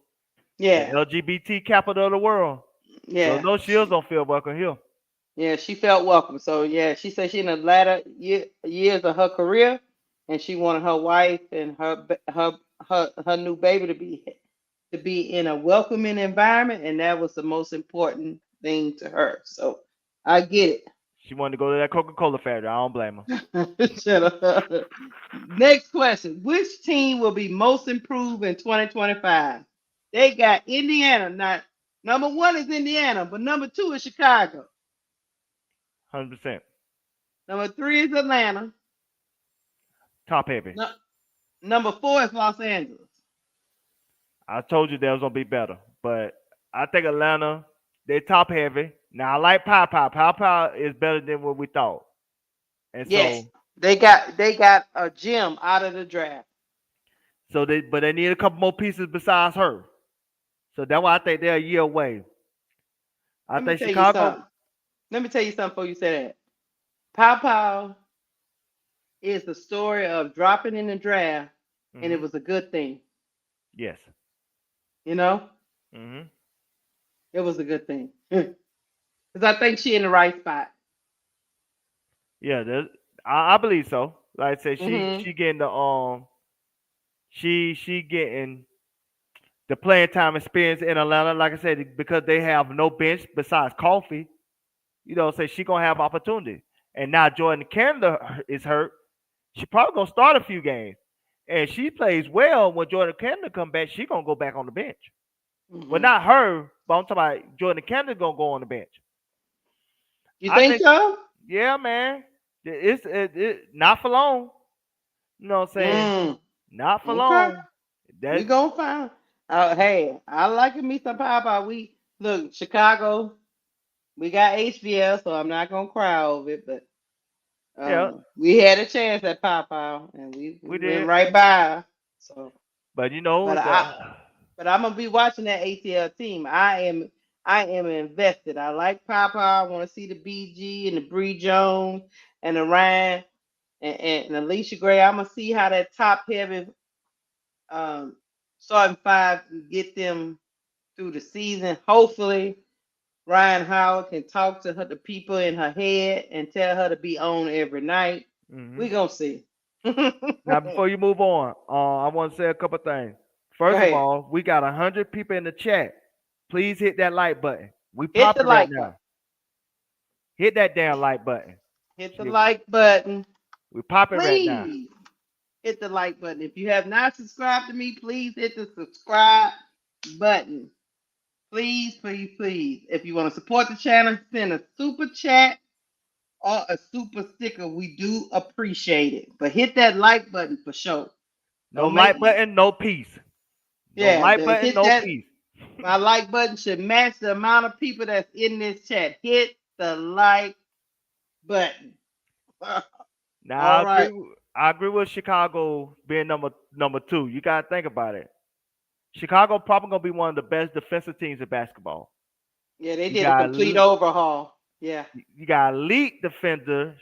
the Yeah, LGBT capital of the world. So yeah. no shields don't feel welcome here. Yeah, she felt welcome. So yeah, she said she in the latter years of her career, and she wanted her wife and her new baby to be in a welcoming environment, and that was the most important thing to her. So I get She wanted to go to that Coca-Cola factory. I don't blame her. it. Shut up. Next question: which team will be most improved in 2025? They got Indiana. Not number one is Indiana, but number two is Chicago. 100%. Number three is Atlanta. Top heavy. No, number four is Los Angeles. I told you they was gonna be better, but I think Atlanta, they top heavy. Now I like Pow Pow. Pow Pow is better than what we thought, and Yes, so they got a gem out of the draft. but they need a couple more pieces besides her. So that's why I think they're a year away. I Let me think tell you Chicago. something. Let me tell you something before you say that. Pow Pow is the story of dropping in the draft, and it Hmm. was a good thing. Yes. You know, Hmm. it was a good thing because I think she in the right spot. Yeah. I believe so. Like I said, Hmm she getting the She getting the playing time experience in Atlanta, like I said, because they have no bench besides Coffee. Say she gonna have opportunity. And now Jordan Canada is hurt. She probably gonna start a few games. And she plays well when Jordan Canada come back, she gonna go back on the bench. Well, Hmm. not her, but I'm talking about Jordan Canada gonna go on the bench. You I think think, so? yeah, man. It's not for long. You know what I'm saying? Mm. Not for Okay. long. We That gonna find. Hey, I like me some Popeye. We look Chicago. We got HBL, so I'm not gonna cry over it. But yeah, we had a chance at Popeye, and we we went did. right by. So, But but the I'm gonna be watching that ATL team. I am invested. I like Popeye. I want to see the BG and the Bree Jones and the Ryan and Alicia Gray. I'm gonna see how that top heavy um starting five get them through the season. Hopefully, Ryan Howard can talk to her, the people in her head, and tell her to be on every night. hmm We gonna see. Go Now before you move on, I want to say a couple things. First of ahead. all, we got 100 people in the chat. Please hit that like button. We Hit the popping right like button. now. Hit that damn like button. Hit the Shit, like button. we popping right now. Please hit the like button. If you have not subscribed to me, please hit the subscribe button. Please, please, please. If you want to support the channel, send a super chat or a super sticker. We do appreciate it. But hit that like button for sure. No Don't make like me. button, no peace. No Yeah, like button, hit no that. peace. My like button should match the amount of people that's in this chat. Hit the like button. Now All right. I agree with Chicago being number two. You gotta think about it. Chicago probably gonna be one of the best defensive teams in basketball. Yeah, they You did a got complete overhaul. Yeah. you got elite defenders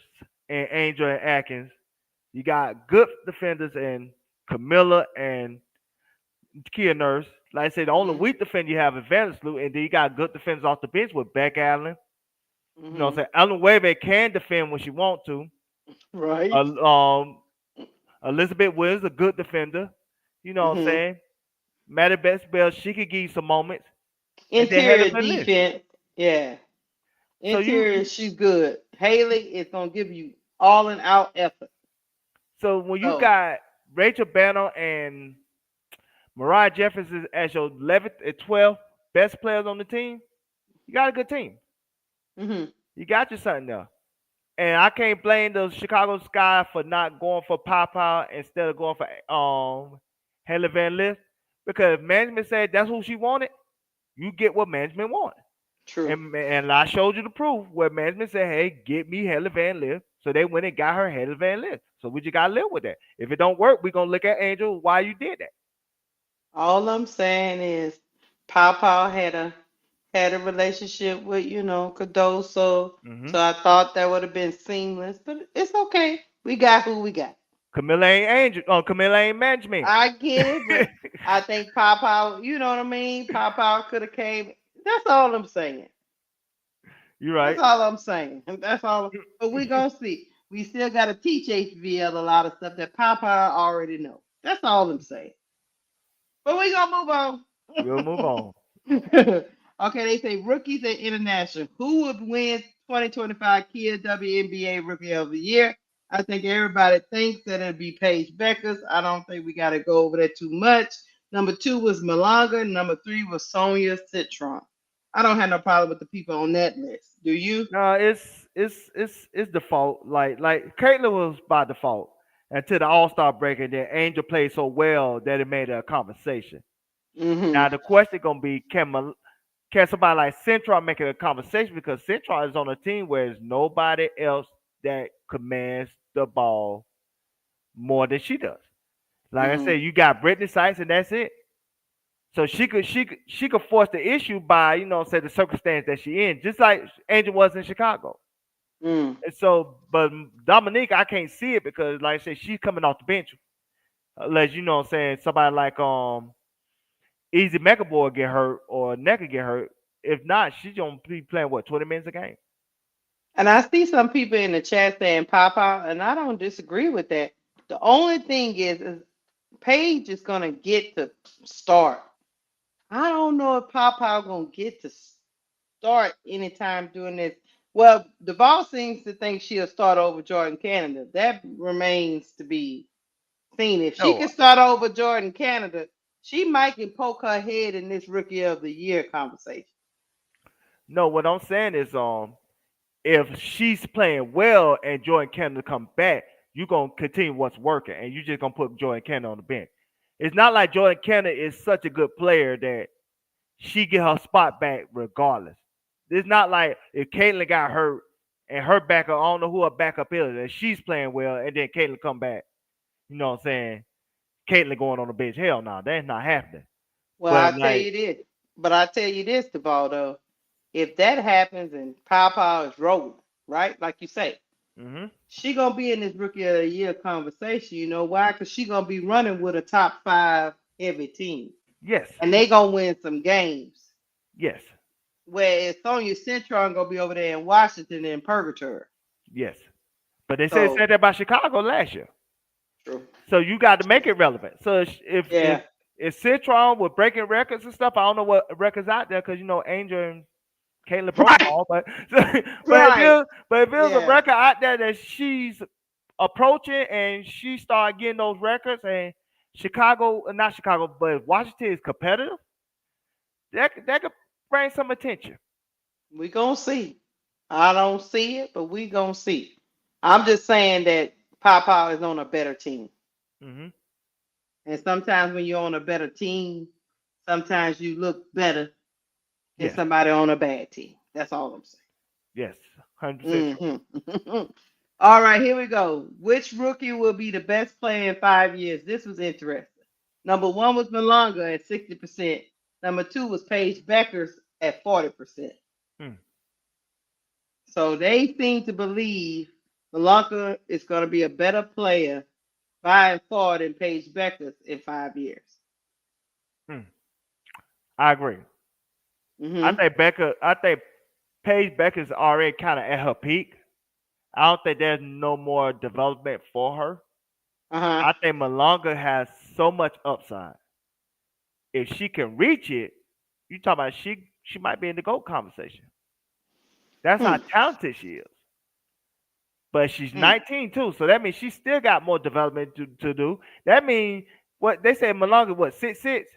in Angel and Atkins. You got good defenders in Kamilla and Kia Nurse. Like I said, the only Mhm. weak defender you have is Vandersloot, and then you got good defenders off the bench with Beck Allen. You know what Mhm. I'm saying? Ellen Wave can defend when she want to. Right. Uh, Elizabeth Williams, a good defender. You know what I'm Mhm. saying? Maddie Best Bell, she could give you some moments. And then Haley Interior Van List. defense. Yeah. So Interior, she's good. Haley is gonna give you all and out effort. so when you So. got Rachel Banner and Mariah Jefferson as your 11th and 12th best players on the team, you got a good team. Mhm. You got you something there. And I can't blame the Chicago Sky for not going for Papa instead of going for Haley Van List. Because management said that's who she wanted, you get what management wanted. True. And I showed you the proof where management said, hey, get me Haley Van List. So they went and got her Haley Van List. So we just gotta live with that. If it don't work, we're gonna look at Angel why you did that. All I'm saying is, Papa had a relationship with Cardoso, hmm so I thought that would have been seamless. But it's okay. We got who we got. Camilla ain't Angel. Camilla ain't management. I get it, but I think Papa, you know what I mean. Papa could have came. That's all I'm saying. You're That's right. all I'm saying. That's all. But we gonna see. We still gotta teach HVL a lot of stuff that Papa already know. That's all I'm saying. But we gonna We'll move move on. on. Okay, they say rookies and international. Who would win 2025 Kia WNBA Rookie of the Year? I think everybody thinks that it'd be Paige Beckers. I don't think we gotta go over that too much. Number two was Malanga. Number three was Sonia Citron. I don't have no problem with the people on that list. Do you? No, it's default. Like Caitlyn was by default until the All Star break, and then Angel played so well that it made it a conversation. Mm-hmm. Now the question gonna be, can somebody like Centron make it a conversation because Centron is on a team where there's nobody else that commands the ball more than she does. Like I Mm-hmm. said, you got Brittany Sykes, and that's it. So she could force the issue by say the circumstance that she in, just like Angel was in Chicago. Mm. And so, but Dominique, I can't see it because, like I said, she's coming off the bench. Unless what I'm saying somebody like Easy Megaboy get hurt or Necker get hurt. If not, she's gonna be playing what 20 minutes a game. And I see some people in the chat saying Papa, and I don't disagree with that. The only thing is Paige is gonna get to start. I don't know if Papa gonna get to start anytime during this. Well, Duval seems to think she'll start over Jordan Canada. That remains to be seen. If she No, can start over Jordan Canada, she might can poke her head in this Rookie of the Year conversation. no. What I'm saying is, if she's playing well and Jordan Canada come back, you're gonna continue what's working, and you're just gonna put Jordan Canada on the bench. It's not like Jordan Canada is such a good player that she get her spot back regardless. It's not like if Caitlyn got hurt and her backup, I don't know who her backup is, and she's playing well, and then Caitlyn come back. You know what I'm saying? Caitlyn going on the bench. Hell no, that's not happening. Well, But I tell like, you this, but I tell you this, Devaldo, if that happens and Papa is rolling, right, like you say, mm-hmm. she gonna be in this Rookie of the Year conversation. You know why? Because she gonna be running with a top 5 heavy team, Yes, and they gonna win some games. yes, Whereas Sonya Centron gonna be over there in Washington in purgatory. yes. But they said So that about Chicago last year. true. So you got to make it relevant. So Yeah. if Citron with breaking records and stuff, I don't know what records out there because Angel and Caitlyn broke them Right. all. But Right. if it was a Yeah. record out there that she's approaching and she start getting those records and Chicago, not Chicago, but Washington is competitive, that could bring some attention. We gonna see. I don't see it, but we gonna see. I'm just saying that Papa is on a better team. Hmm. And sometimes when you're on a better team, sometimes you look better than Yes, somebody on a bad team. That's all I'm saying. yes, 100% true. All right, here we go. Which rookie will be the best player in 5 years? This was interesting. Number one was Malonga at 60%. Number two was Paige Beckers at 40%. Hmm. So they seem to believe Malonga is going to be a better player by far than Paige Beckers in 5 years. Hmm. I agree. Mm-hmm. I think Paige Becker's already kind of at her peak. I don't think there's no more development for her. Uh-huh. I think Malonga has so much upside. If she can reach it, you talk about she might be in the GOAT conversation. That's how Hmm. talented she is. But she's Hmm. 19 too, so that means she still got more development to do. That means what they say Malonga, what, 6'6"?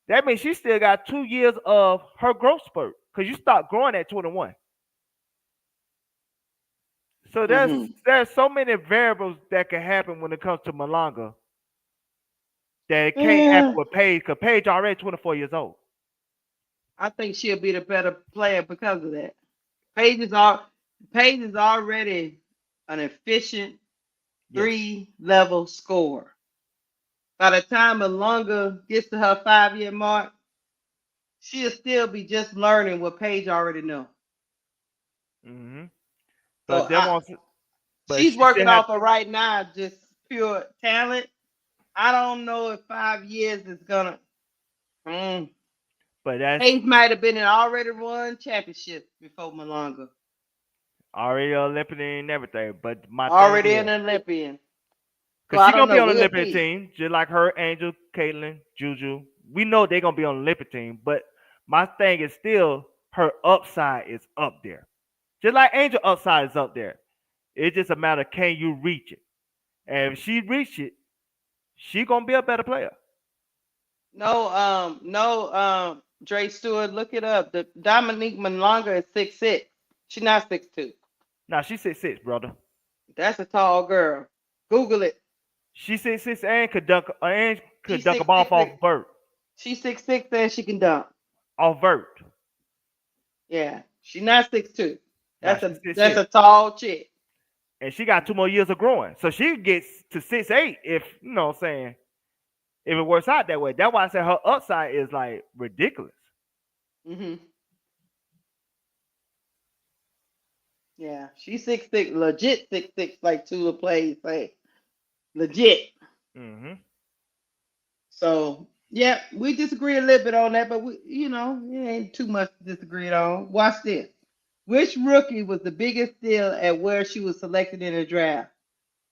That means she still got 2 years of her growth spurt because you start growing at 21. So Mm-hmm. there's so many variables that can happen when it comes to Malonga that it can't happen Yeah, with Paige because Paige already 24 years old. I think she'll be the better player because of that. Paige is all Paige is already an efficient Yes. 3-level scorer. By the time Malonga gets to her 5-year mark, she'll still be just learning what Paige already know. Hmm. So But they want, but she's she working still has. off of right now just pure talent. I don't know if 5 years is gonna. Mm. But that's Paige might have been in already won championships before Malonga. already Olympian and everything. But my thing Already is, an Olympian. So because I she don't gonna be know. on the We'll Olympic see. team, just like her, Angel, Caitlyn, Juju. We know they're gonna be on the Olympic team. But my thing is still her upside is up there. Just like Angel upside is up there. It's just a matter of can you reach it. And if she reach it, she gonna be a better player. No, Dre Stewart, look it up. The Dominique Malonga is 6'6". She's not 6'2". Now she's 6'6", brother. That's a tall girl. Google it. She's 6'6" and could She's dunk a six ball six. off vert. She's 6'6" and she can dunk. Off vert. Yeah, she's not 6'2". Now That's she's a six that's six. a tall chick. And she got 2 more years of growing. So she gets to 6'8" if you know what I'm saying. If it works out that way. That's why I said her upside is like ridiculous. Hmm. Yeah, she's 6'6", legit 6'6", like Tula plays say, legit. Mm-hmm. So yeah, we disagree a little bit on that, but it ain't too much to disagree on. Watch this. Which rookie was the biggest steal at where she was selected in the draft?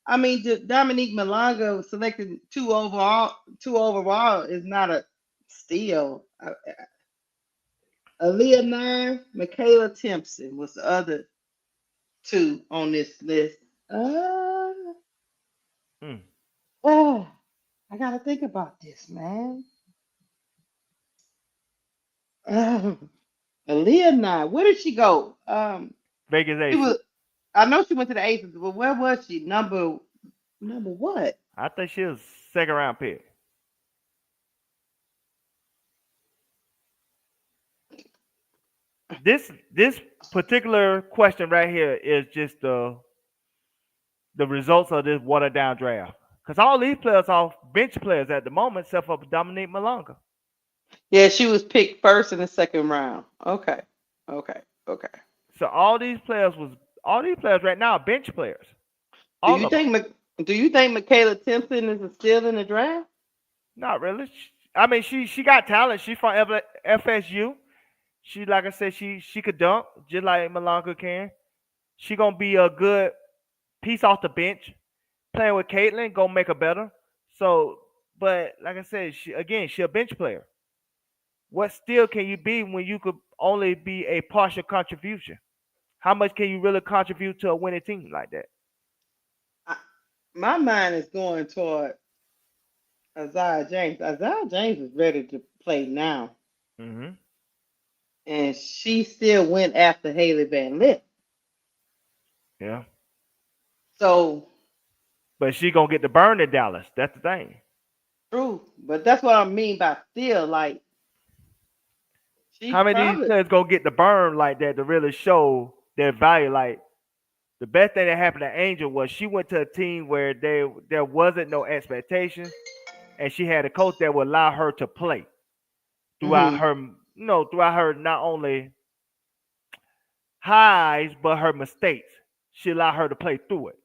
I mean, Dominique Malonga selected two overall. Two overall is not a steal. Aaliyah 9, Michaela Timpson was the other two on this list. Uh, Hmm. oh, I gotta think about this, man. Aaliyah 9, where did she go? Vegas She Aces. was. I know she went to the Aces, but where was she? Number what? I think she was second round pick. This particular question right here is just the results of this watered down draft. Because all these players are bench players at the moment, except for Dominique Malonga. Yeah, she was picked first in the second round. Okay, okay, okay. So all these players right now are bench players. Do All you of them. think Do you think Michaela Timpson is still in the draft? Not really. I mean, she got talent. She's from FSU. She, like I said, she could dunk just like Malonga can. She gonna be a good piece off the bench. Playing with Caitlin gonna make her better. So, but like I said, she a bench player. What still can you be when you could only be a partial contribution? How much can you really contribute to a winning team like that? I, my mind is going toward Isaiah James. Isaiah James is ready to play now, Hmm. and she still went after Haley Van Lith. Yeah, So but she gonna get the burn in Dallas. That's the thing. true, but that's what I mean by still. Like she How many of these probably. players gonna get the burn like that to really show their value? Like the best thing that happened to Angel was she went to a team where there wasn't no expectation, and she had a coach that would allow her to play throughout Hmm. her, throughout her not only highs but her mistakes. She allowed her to play through it.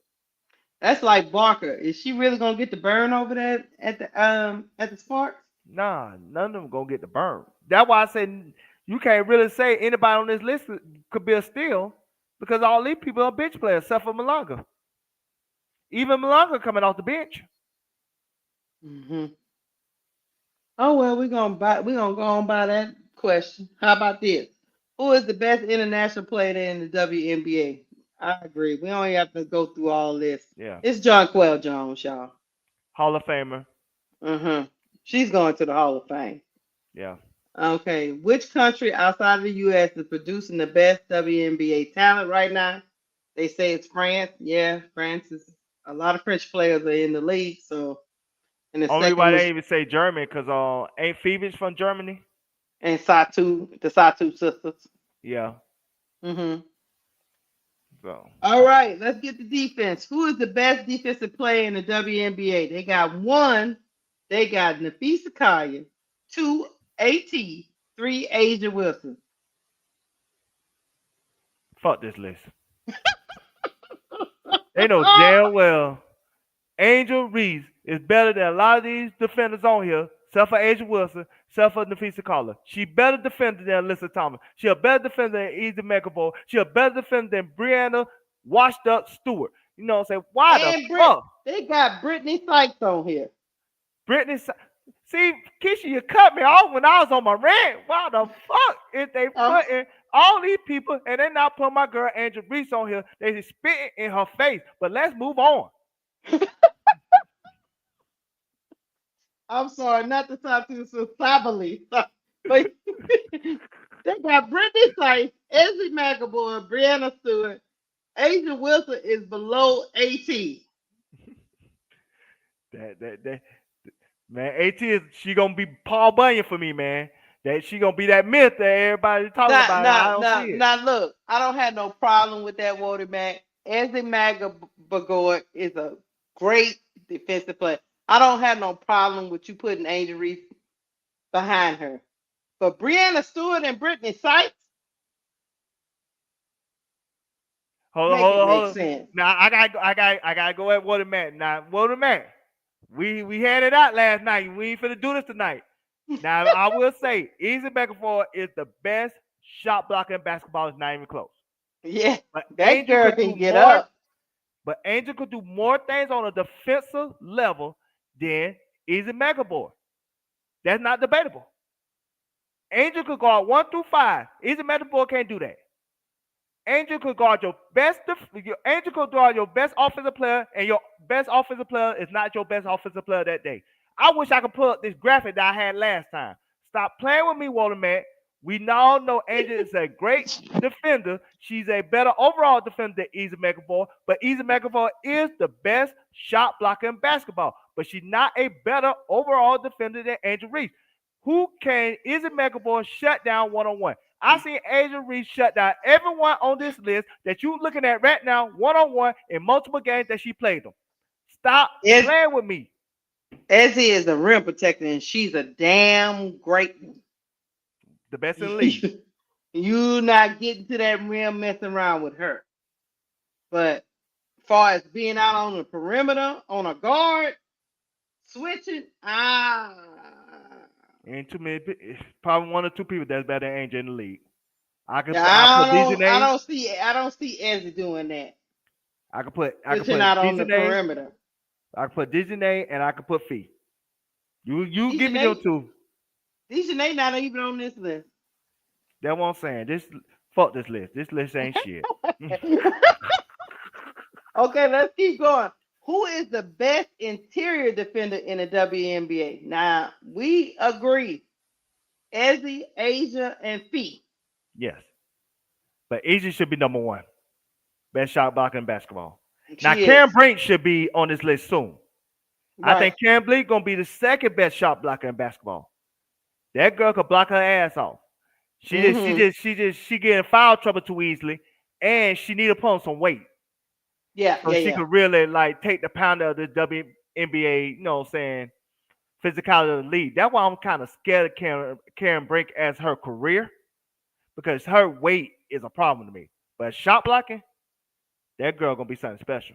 That's like Barker. Is she really gonna get the burn over there at the Sparks? Nah, none of them gonna get the burn. That's why I said you can't really say anybody on this list could be a steal because all these people are bench players except for Malanga. Even Malanga coming off the bench. Hmm. Oh well, we're gonna go on by that question. How about this? Who is the best international player in the WNBA? I agree. We don't have to go through all this. Yeah, It's Jonquel Jones, y'all. Hall of Famer. Uh-huh. She's going to the Hall of Fame. Yeah, Okay. Which country outside of the US is producing the best WNBA talent right now? They say it's France. Yeah, France is a lot of French players are in the league. So and the only second why they was even say Germany because ain't Phoebus from Germany? and the Satu sisters. Yeah, Hmm. so All right, let's get the defense. Who is the best defensive player in the WNBA? They got one. They got Nafisa Kaya, two AT, three Asia Wilson. fuck this list. They know damn well Angel Reese is better than a lot of these defenders on here, except for Asia Wilson, except for Nafisa Carla. She better defender than Alyssa Thomas. She a better defender than Easy Megabo. She a better defender than Brianna Washed Up Stewart. You know what I'm saying? Why the And fuck? they got Brittany Sykes on here. Brittany, see, Keisha, you cut me off when I was on my rant. Why the fuck is they Um, putting all these people and they not putting my girl Angel Reese on here? They just spitting in her face. But let's move on. I'm sorry, not to talk to you so sably, but they got Brittany Sykes, Ezzy McAvoy, Brianna Stewart. Asia Wilson is below 18. That man, AT is she gonna be Paul Bunyan for me, man. That she gonna be that myth that everybody talking about. I don't see it. Now, look, I don't have no problem with that, Wody Mac. Ezzy McAvoy is a great defensive player. I don't have no problem with you putting Angel Reese behind her. But Brianna Stewart and Brittany Sykes, Hold on, make hold it on, make hold on. sense. Now I gotta go at Water Man. Now Water Man, we had it out last night. We ain't finna do this tonight. Now I will say, Easy Beckford is the best shot blocker in basketball. It's not even close. Yeah, But that Angel girl could can do get more. up. But Angel could do more things on a defensive level than Easy McAvoy. That's not debatable. Angel could guard 1 through 5. Easy McAvoy can't do that. Angel could guard Angel could guard your best offensive player, and your best offensive player is not your best offensive player that day. I wish I could pull up this graphic that I had last time. Stop playing with me, Waterman. We now know Angel is a great defender. She's a better overall defender than Easy McAvoy, but Easy McAvoy is the best shot blocker in basketball. But she's not a better overall defender than Angel Reese. Who can Easy McAvoy shut down one-on-one? I seen Angel Reese shut down everyone on this list that you're looking at right now, one-on-one in multiple games that she played them. Stop playing with me. Ezzy is a rim protector, and she's a damn great one. The best in the league. You not getting to that rim messing around with her. But as far as being out on the perimeter, on a guard, switching, ain't too many. Probably 1 or 2 people that's better than Angel in the league. I don't see Ezzy doing that. I could put switching out on the perimeter. I could put Dejanay and I could put Fee. You give me your 2. Dejanay not even on this list. That's what I'm saying. Fuck this list. This list ain't shit. Okay, let's keep going. Who is the best interior defender in the WNBA? Now, we agree. Ezzy, Asia, and Fee. Yes. But Asia should be number 1. Best shot blocker in basketball. Karen Brink should be on this list soon. Right. I think Karen Brink going to be the second best shot blocker in basketball. That girl could block her ass off. She getting foul trouble too easily, and she need to put on some weight. She could really take the pound of the WNBA, you know what I'm saying, physicality of the league. That's why I'm kind of scared of Karen Brink as her career, because her weight is a problem to me. But shot blocking, that girl gonna be something special.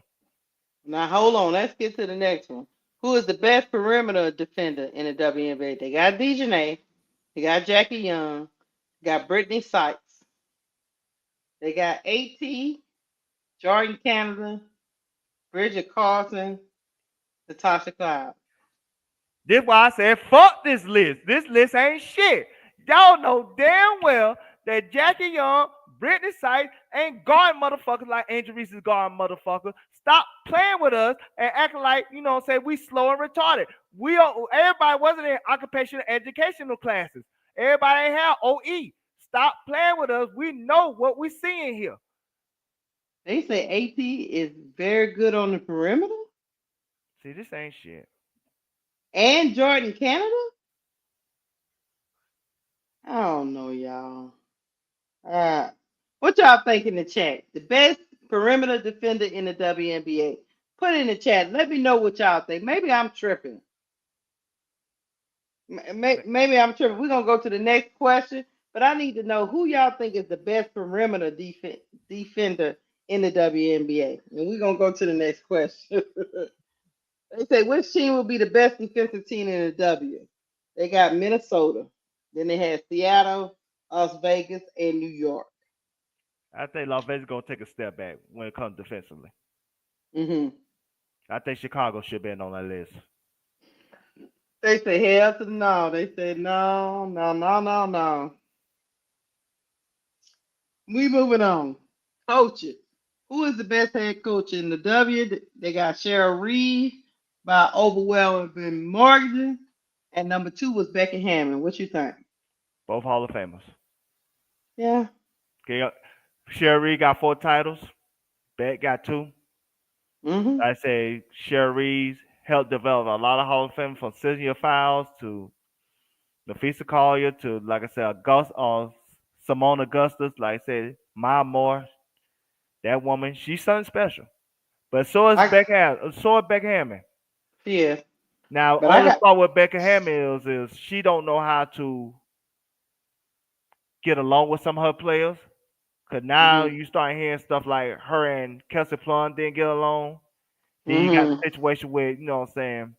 Now hold on, let's get to the next one. Who is the best perimeter defender in the WNBA? They got Dejanay, they got Jackie Young, they got Brittany Sykes, they got AT, Jordan Canada, Bridget Carlson, Natasha Cloud. This is why I said fuck this list. This list ain't shit. Y'all know damn well that Jackie Young, Brittany Sykes ain't guarding motherfuckers like Angel Reese is guarding motherfuckers. Stop playing with us and acting like, you know what I'm saying, we slow and retarded. Everybody wasn't in occupational educational classes. Everybody ain't have OE. Stop playing with us. We know what we seeing here. They say AT is very good on the perimeter. See, this ain't shit. And Jordan Canada? I don't know, y'all. What y'all think in the chat? The best perimeter defender in the WNBA. Put it in the chat. Let me know what y'all think. Maybe I'm tripping. Maybe I'm tripping. We're going to go to the next question, but I need to know who y'all think is the best perimeter defender in the WNBA. And we're going to go to the next question. They say, which team will be the best defensive team in the W? They got Minnesota. Then they had Seattle, Las Vegas, and New York. I think Las Vegas is going to take a step back when it comes defensively. I think Chicago should be on that list. They say hell to no. They said no. We moving on. Coaches. Who is the best head coach in the W? They got Cheryl Reed by overwhelming margin. And number 2 was Becky Hammond. What you think? Both Hall of Famers. Yeah. Okay. Cheryl Reed got 4 titles. Beck got 2. I say Cheryl Reed helped develop a lot of Hall of Fame, from Cynthia Fowles to Nafisa Collier to, like I said, Simone Augustus. Like I said, Maya Moore. That woman, she's something special. But so is Becca Hammond. Yeah. Now, the part with Becca Hammond is she don't know how to get along with some of her players. Because now you start hearing stuff like her and Kelsey Plum didn't get along. Then you got the situation with, you know what I'm saying,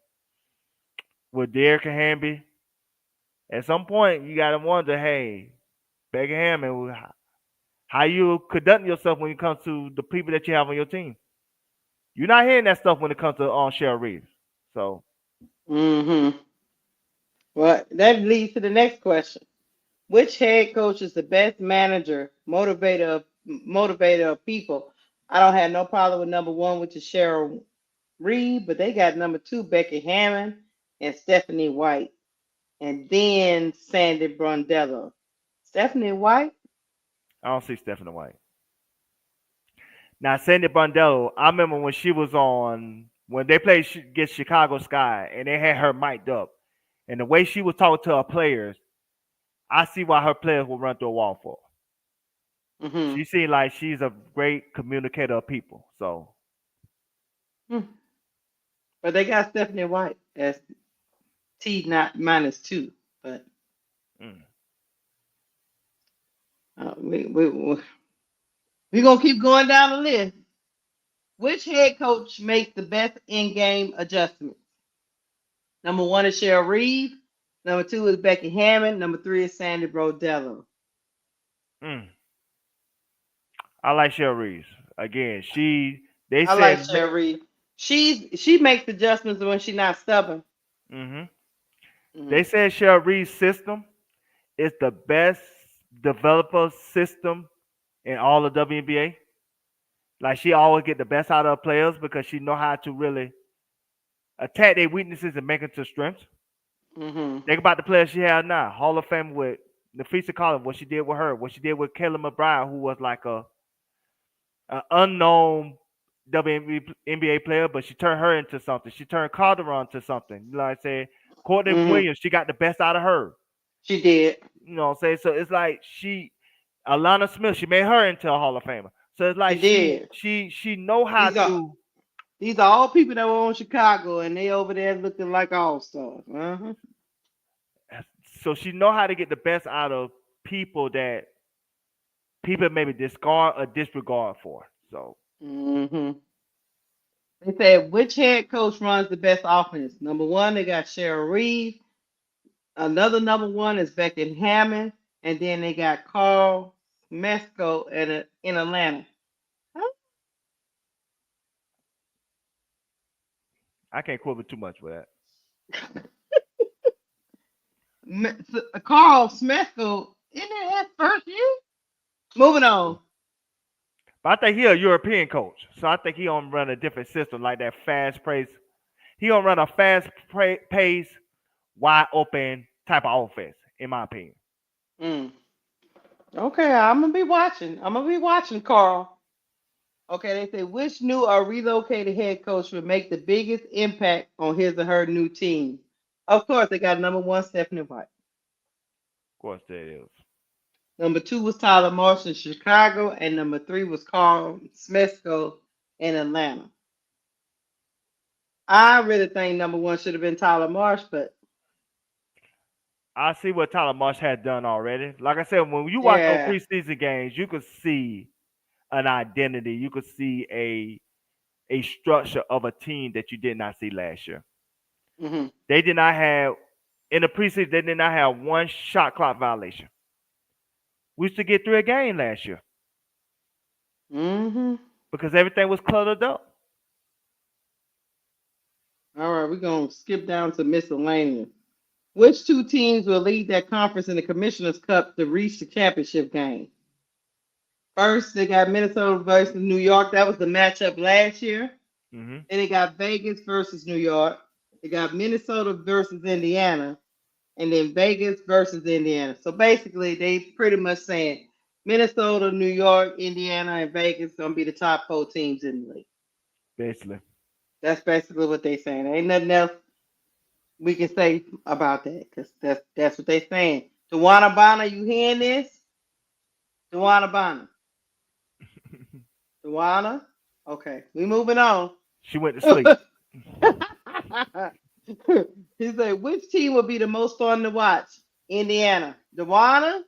with Derrick and Hamby. At some point, you got to wonder, hey, Becca Hammond, how you conduct yourself when it comes to the people that you have on your team. You're not hearing that stuff when it comes to Cheryl Reeves. So Mm-hmm. Well, that leads to the next question. Which head coach is the best manager, motivator of people? I don't have no problem with number one, which is Cheryl Reed, but they got number two, Becky Hammond and Stephanie White, and then Sandy Brondello. Stephanie White? I don't see Stephanie White. Now Sandy Brondello, I remember when she was on when they played against Chicago Sky and they had her mic'd up, and the way she was talking to her players, I see why her players will run through a wall for her. Mm-hmm. She seems like she's a great communicator of people. So, But they got Stephanie White as T not minus two. But mm. we gonna keep going down the list. Which head coach makes the best in-game adjustments? Number one is Cheryl Reed. Number two is Becky Hammond. Number three is Sandy Brondello. I like Cheryl Reeves. Again, I like Cheryl Reed. She makes adjustments when she's not stubborn. They said Cheryl Reeves' system is the best developer system in all of WNBA. Like she always get the best out of her players because she know how to really attack their weaknesses and make them to strengths. Think about the players she has now. Hall of Fame with Nafisa Collins, what she did with her, what she did with Kayla McBride, who was like a unknown WNBA player, but she turned her into something. She turned Calderon into something. You know what I'm saying? Courtney Williams, she got the best out of her. She did. You know what I'm saying? So it's like Alana Smith, she made her into a Hall of Famer. So it's like she know how to. These are all people that were on Chicago, and they over there looking like all stars. So she know how to get the best out of people that people maybe discard or disregard for. So. They said, which head coach runs the best offense? Number one, they got Cheryl Reed. Another number one is Becky Hammond. And then they got Carl Mesco in Atlanta. I can't quibble too much with that. Carl Mesco, isn't that his first year? Moving on. But I think he's a European coach. So I think he don't run a different system like that fast pace. He don't run a fast pace, wide open type of offense, in my opinion. Okay, I'm gonna be watching Carl. Okay, they say which new or relocated head coach would make the biggest impact on his or her new team? Of course, they got number one, Stephanie White. Of course, there is. Number two was Tyler Marsh in Chicago, and number three was Carl Smesco in Atlanta. I really think number one should have been Tyler Marsh, but I see what Tyler Marsh had done already. Like I said, when you watch those preseason games, you could see an identity. You could see a structure of a team that you did not see last year. They did not have in the preseason. They did not have one shot clock violation. We used to get through a game last year. Because everything was cluttered up. All right, we're going to skip down to miscellaneous. Which two teams will lead that conference in the Commissioner's Cup to reach the championship game? First, they got Minnesota versus New York. That was the matchup last year. Then they got Vegas versus New York. They got Minnesota versus Indiana. And then Vegas versus Indiana. So basically, they pretty much saying Minnesota, New York, Indiana, and Vegas going to be the top four teams in the league. Basically. That's basically what they saying. Ain't nothing else we can say about that because that's what they saying. Tawana Bonner, you hearing this? Tawana Bonner. Tawana? Okay, we moving on. She went to sleep. He said, which team would be the most fun to watch? Indiana. Tawana?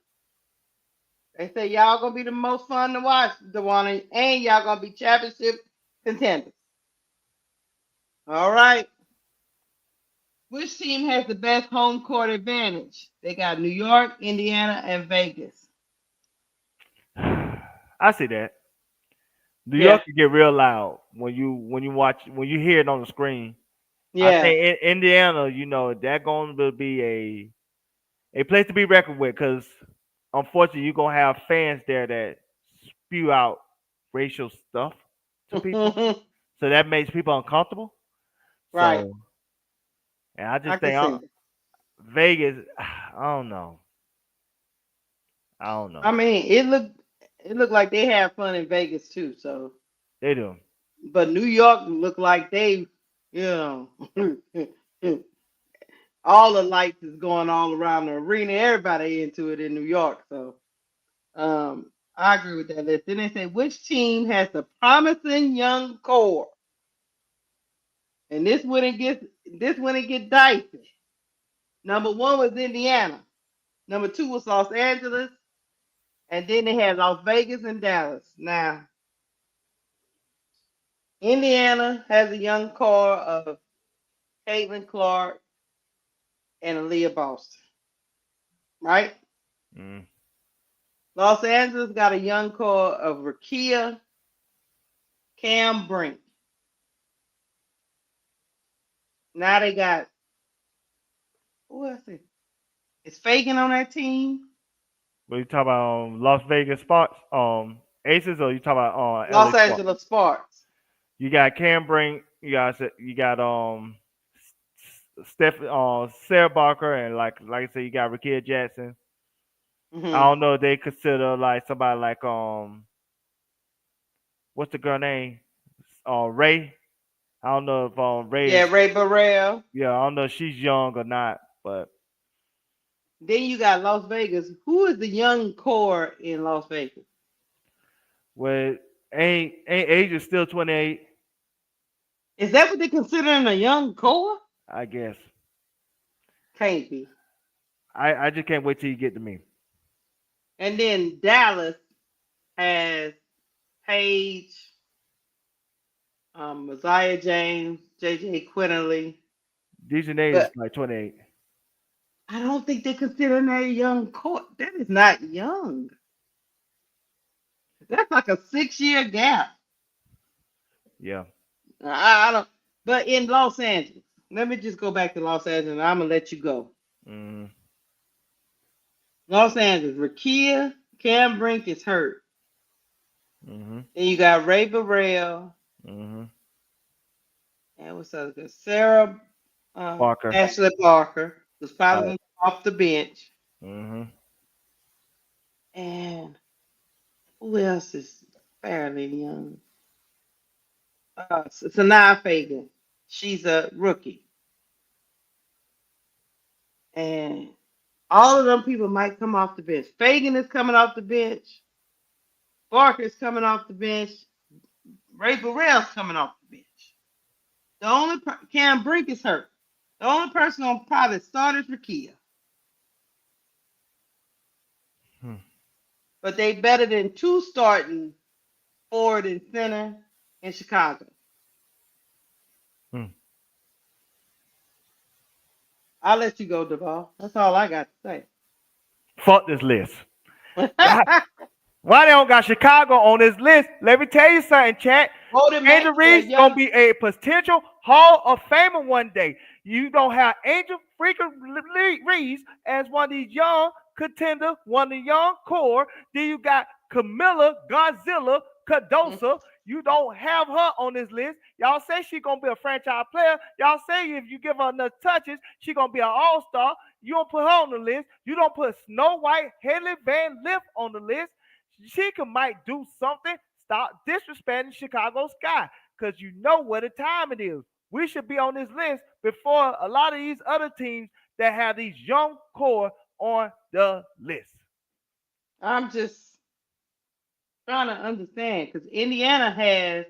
They say y'all gonna be the most fun to watch, Tawana, and y'all gonna be championship contenders. All right. Which team has the best home court advantage? They got New York, Indiana, and Vegas. I see that. New Yeah. York can get real loud when you hear it on the screen. I Yeah. think in Indiana, that going to be a place to be reckoned with because unfortunately you're gonna have fans there that spew out racial stuff to people, so that makes people uncomfortable. Right. So, and I I just can think see it. Vegas, I don't know, I don't I know. mean, it looked like they had fun in Vegas too. So, They do. but New York looked like they, you know, all the lights is going all around the arena. Everybody into it in New York. So, I agree with that list. Then they say which team has the promising young core, and this when it get dicey. Number one was Indiana. Number two was Los Angeles, and then they had Las Vegas and Dallas. Now, Indiana has a young core of Caitlin Clark and Aaliyah Boston, right? Mm. Los Angeles got a young core of Rakia, Cam Brink. Now they got who else? Is Fagan on that team? But you talk about Las Vegas Sparks, Aces, or you talk about LA Los Sparks? Angeles Sparks. You got Cam Brink, you got Steph Sarah Barker, and like I said, you got Rakia Jackson. I Hmm. don't know if they consider like somebody like what's the girl name? Ray. I don't know if Ray Yeah, is, Ray Burrell. yeah, I don't know if she's young or not, but Then you got Las Vegas. Who is the young core in Las Vegas? with ain't age is still 28, Is that what they're considering a young core? I guess. Can't be. I just can't wait till you get to me. And then Dallas has Paige, Messiah James, JJ Quinterly. DJ is But like 28. I don't think they're considering that a young core. That is not young. That's like a 6 year gap. Yeah. I don't. But in Los Angeles, let me just go back to Los Angeles and I'm going to let you go. Mhm. Los Angeles, Rakia, Cam Brink is hurt. Mhm. Then you got Ray Burrell Mhm. and what's the other? Sarah Parker. Ashley Parker, who's probably Right. going to come off the bench. Mhm. And who else is fairly young? Sanaa Fagan. She's a rookie. And all of them people might come off the bench. Fagan is coming off the bench. Barker is coming off the bench. Ray Burrell's coming off the bench. Cam Brink is hurt. The only person on probably start is Rakia. Hmm. But they better than two starting forward and center in Chicago. Hmm. I'll let you go, Duval. That's all I got to Fuck this list. say. Why they don't got Chicago on this list? Let me tell you something, chat. Golden Angel Maxwell, Reese gonna young. be a potential Hall of Famer one day. You don't have Angel freaking Reese as one of these young contender, one of the young core. Then you got Kamilla, Godzilla, Cardoso. You don't have her on this list. Y'all say she gonna be a franchise player. Y'all say if you give her enough touches, she gonna be an all-star. You don't put her on the list. You don't put Snow White, Haley Van Lith on the list. She might do something. Stop disrespecting Chicago Sky because you know what the time it is. We should be on this list before a lot of these other teams that have these young core on the list. I'm just trying to understand because Indiana has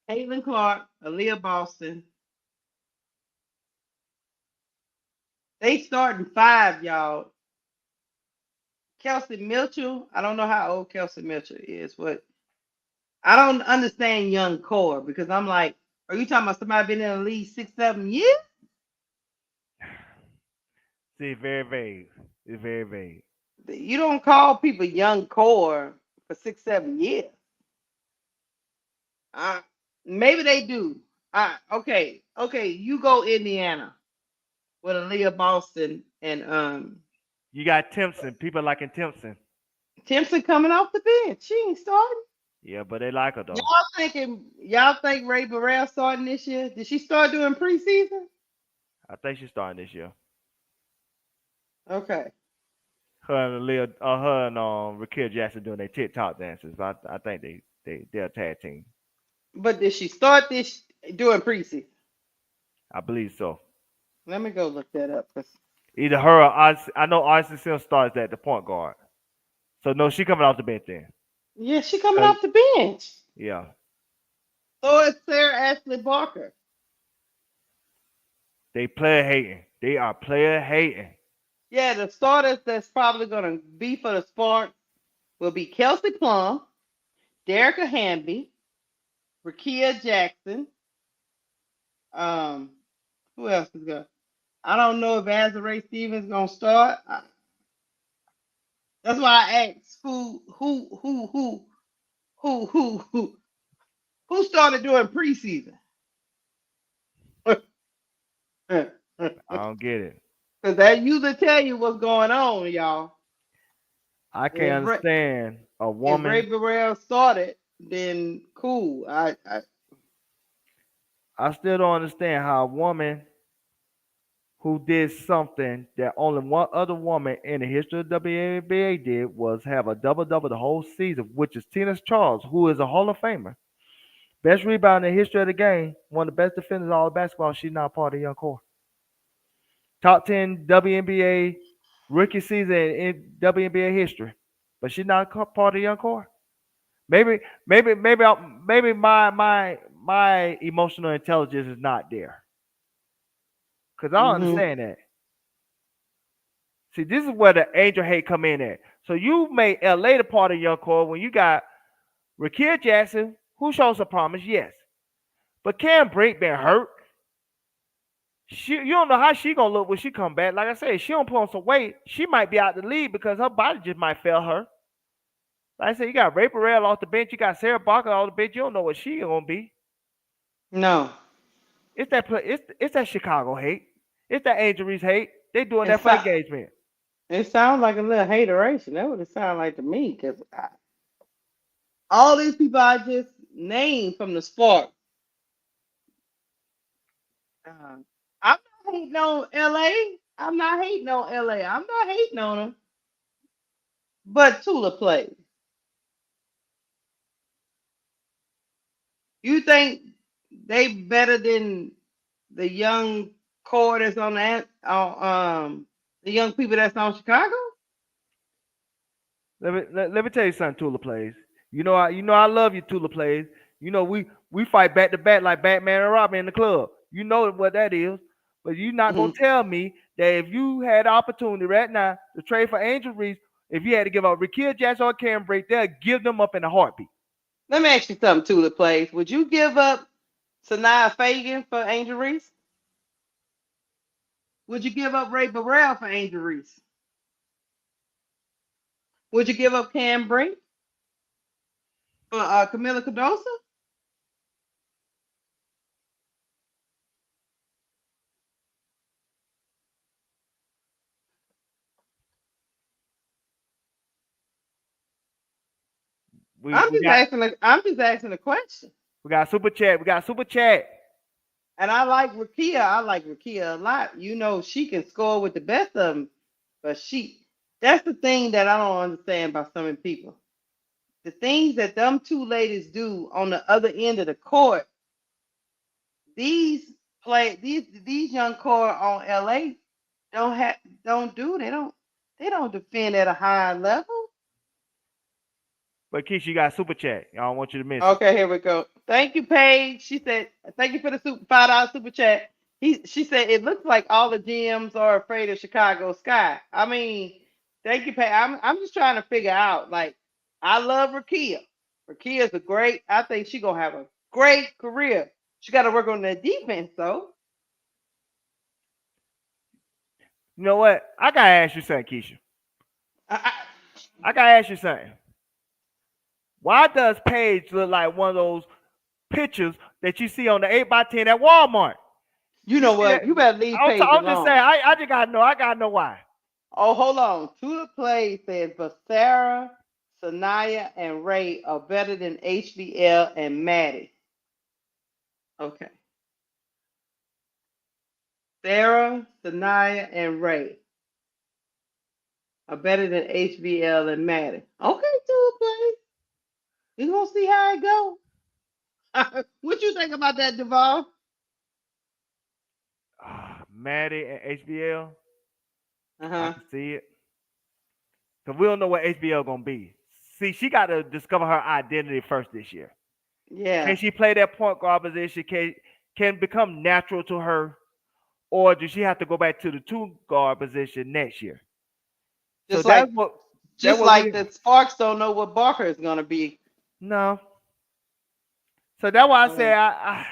Caitlin Clark, Aaliyah Boston. They starting five, y'all. Kelsey Mitchell. I don't know how old Kelsey Mitchell is, but I don't understand young core because I'm like, are you talking about somebody been in the league 6, 7 years? See, very vague. It's very vague. You don't call people young core for 6, 7 years. Uh, maybe they do. Okay. You go Indiana with Aaliyah Boston and You got Timpson. People liking Timpson. Timpson coming off the bench. She ain't starting. Yeah, but they like her though. Y'all think Ray Burrell starting this year? Did she start doing preseason? I think she's starting this year. Okay. Her and Raquel Jackson doing their TikTok dances. But I think they're a tag team. But did she start this doing preseason? I believe so. Let me go look that up. Either her or I know Arson Sims starts at the point guard. So no, she coming off the bench then. Yeah, she coming off the bench. Yeah. So is Sarah Ashley Barker. They player hating. They are player hating. Yeah, the starters that's probably gonna be for the Sparks will be Kelsey Plum, Derrica Hamby, Rakia Jackson. Who else is going? I don't know if Azurá Stevens gonna start. That's why I asked who started doing preseason. I don't get it. Because that usually tell you what's going on, y'all. I can't understand a woman. If Ray Burrell started, then cool. I still don't understand how a woman who did something that only one other woman in the history of the WNBA did was have a double-double the whole season, which is Tina Charles, who is a Hall of Famer. Best rebound in the history of the game, one of the best defenders of all of basketball. She's not part of the young core. Top 10 WNBA rookie season in WNBA history, but she's not part of the young core. Maybe my emotional intelligence is not there, because I don't understand that. See, this is where the angel hate come in at. So you made LA the part of your core when you got Rakia Jackson, who shows a promise, yes, but Cam Brink been hurt. You don't know how she gonna look when she come back. Like I said, she don't put on some weight, she might be out the league because her body just might fail her. Like I said, you got Ray Burrell off the bench, you got Sarah Barker off the bench. You don't know what she gonna be. No. It's that Chicago hate. It's that Angel Reese hate. They doing that for engagement. It sounds like a little hateration. That's what it sounds like to me. Because all these people I just named from the Sparks, I'm not hating on LA. I'm not hating on LA. I'm not hating on them. But Tula plays. You think they better than the young core that's on that the young people that's on Chicago? Let me tell you something, Tula plays. You know I love you, Tula plays. You know we fight back to back like Batman and Robin in the club. You know what that is. But you're not gonna tell me that if you had the opportunity right now to trade for Angel Reese, if you had to give up Rakia Jackson or Cam Brink, they'll give them up in a heartbeat. Let me ask you something, Tula plays. Would you give up Sanaa Fagan for Angel Reese? Would you give up Ray Burrell for Angel Reese? Would you give up Cam Brink for Kamilla Cardoso? I'm just asking a question. We got super chat. And I like Rakia. I like Rakia a lot. You know, she can score with the best of them. But that's the thing that I don't understand about some of the people. The things that them two ladies do on the other end of the court, these young core on LA don't defend at a high level. But Keisha, you got super chat. I don't want you to miss Okay, here we go. Thank you, Paige. She said, thank you for the $5 super chat. She said, it looks like all the GMs are afraid of Chicago Sky. I mean, thank you, Paige. I'm just trying to figure out, like, I love Rakia. Rakia's I think she's going to have a great career. She got to work on that defense, though. You know what? I got to ask you something, Keisha. I got to ask you something. Why does Paige look like one of those pictures that you see on the 8x10 at Walmart. You know See that? what? You better leave Paige I'm just saying. alone. I just gotta know. I gotta know why. Oh, hold on. To the play says, but Sarah, Sanaya, and Ray are better than HBL and Maddie. Okay. Sarah, Sanaya, and Ray are better than HBL and Maddie. Okay, to the play. We're gonna see how it go. What you think about that, Duval? Maddie and HBL. I Uh-huh. can see it. Because we don't know what HBL gonna be. See, she got to discover her identity first this year. Can Yeah. she play that point guard position? Can become natural to her, or does she have to go back to the two guard position next year? So Just like that's just what like we the Sparks don't know what Barker is gonna be. no. So that's why I say Um,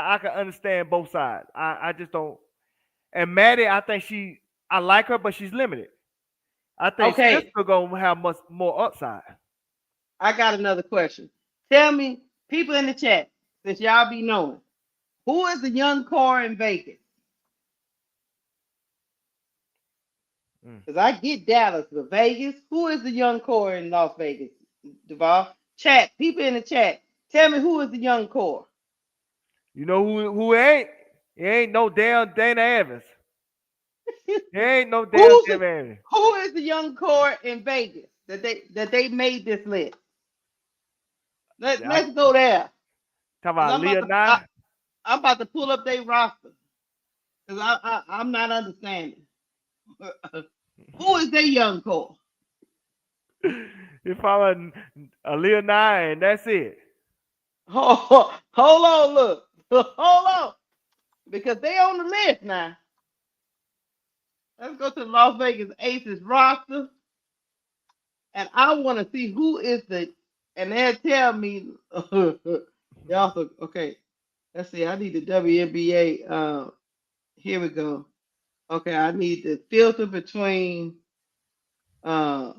I can understand both sides. I just don't. And Maddie, I think I like her, but she's limited. I think okay, Cisco gonna have much more upside. I got another question. Tell me, people in the chat, since y'all be knowing, who is the young core in Vegas? Mm. Because I get Dallas, but Vegas, who is the young core in Las Vegas? Duval? Chat, people in the chat, tell me who is the young core? You know who ain't? It ain't no damn Dana Evans. It ain't no damn Who's the, Dana Evans. who is the young core in Vegas that they made this list? I Let's go there. talk 'Cause about Leah Nye. I'm about to pull up their roster. Because I'm not understanding. Who is their young core? If I'm a Leah Nye, and that's it. Hold on, look. Hold on. Because they on the list now. Let's go to the Las Vegas Aces roster. And I want to see who is and they'll tell me, y'all, okay, let's see, I need the WNBA. Here we go. Okay, I need the filter between uh,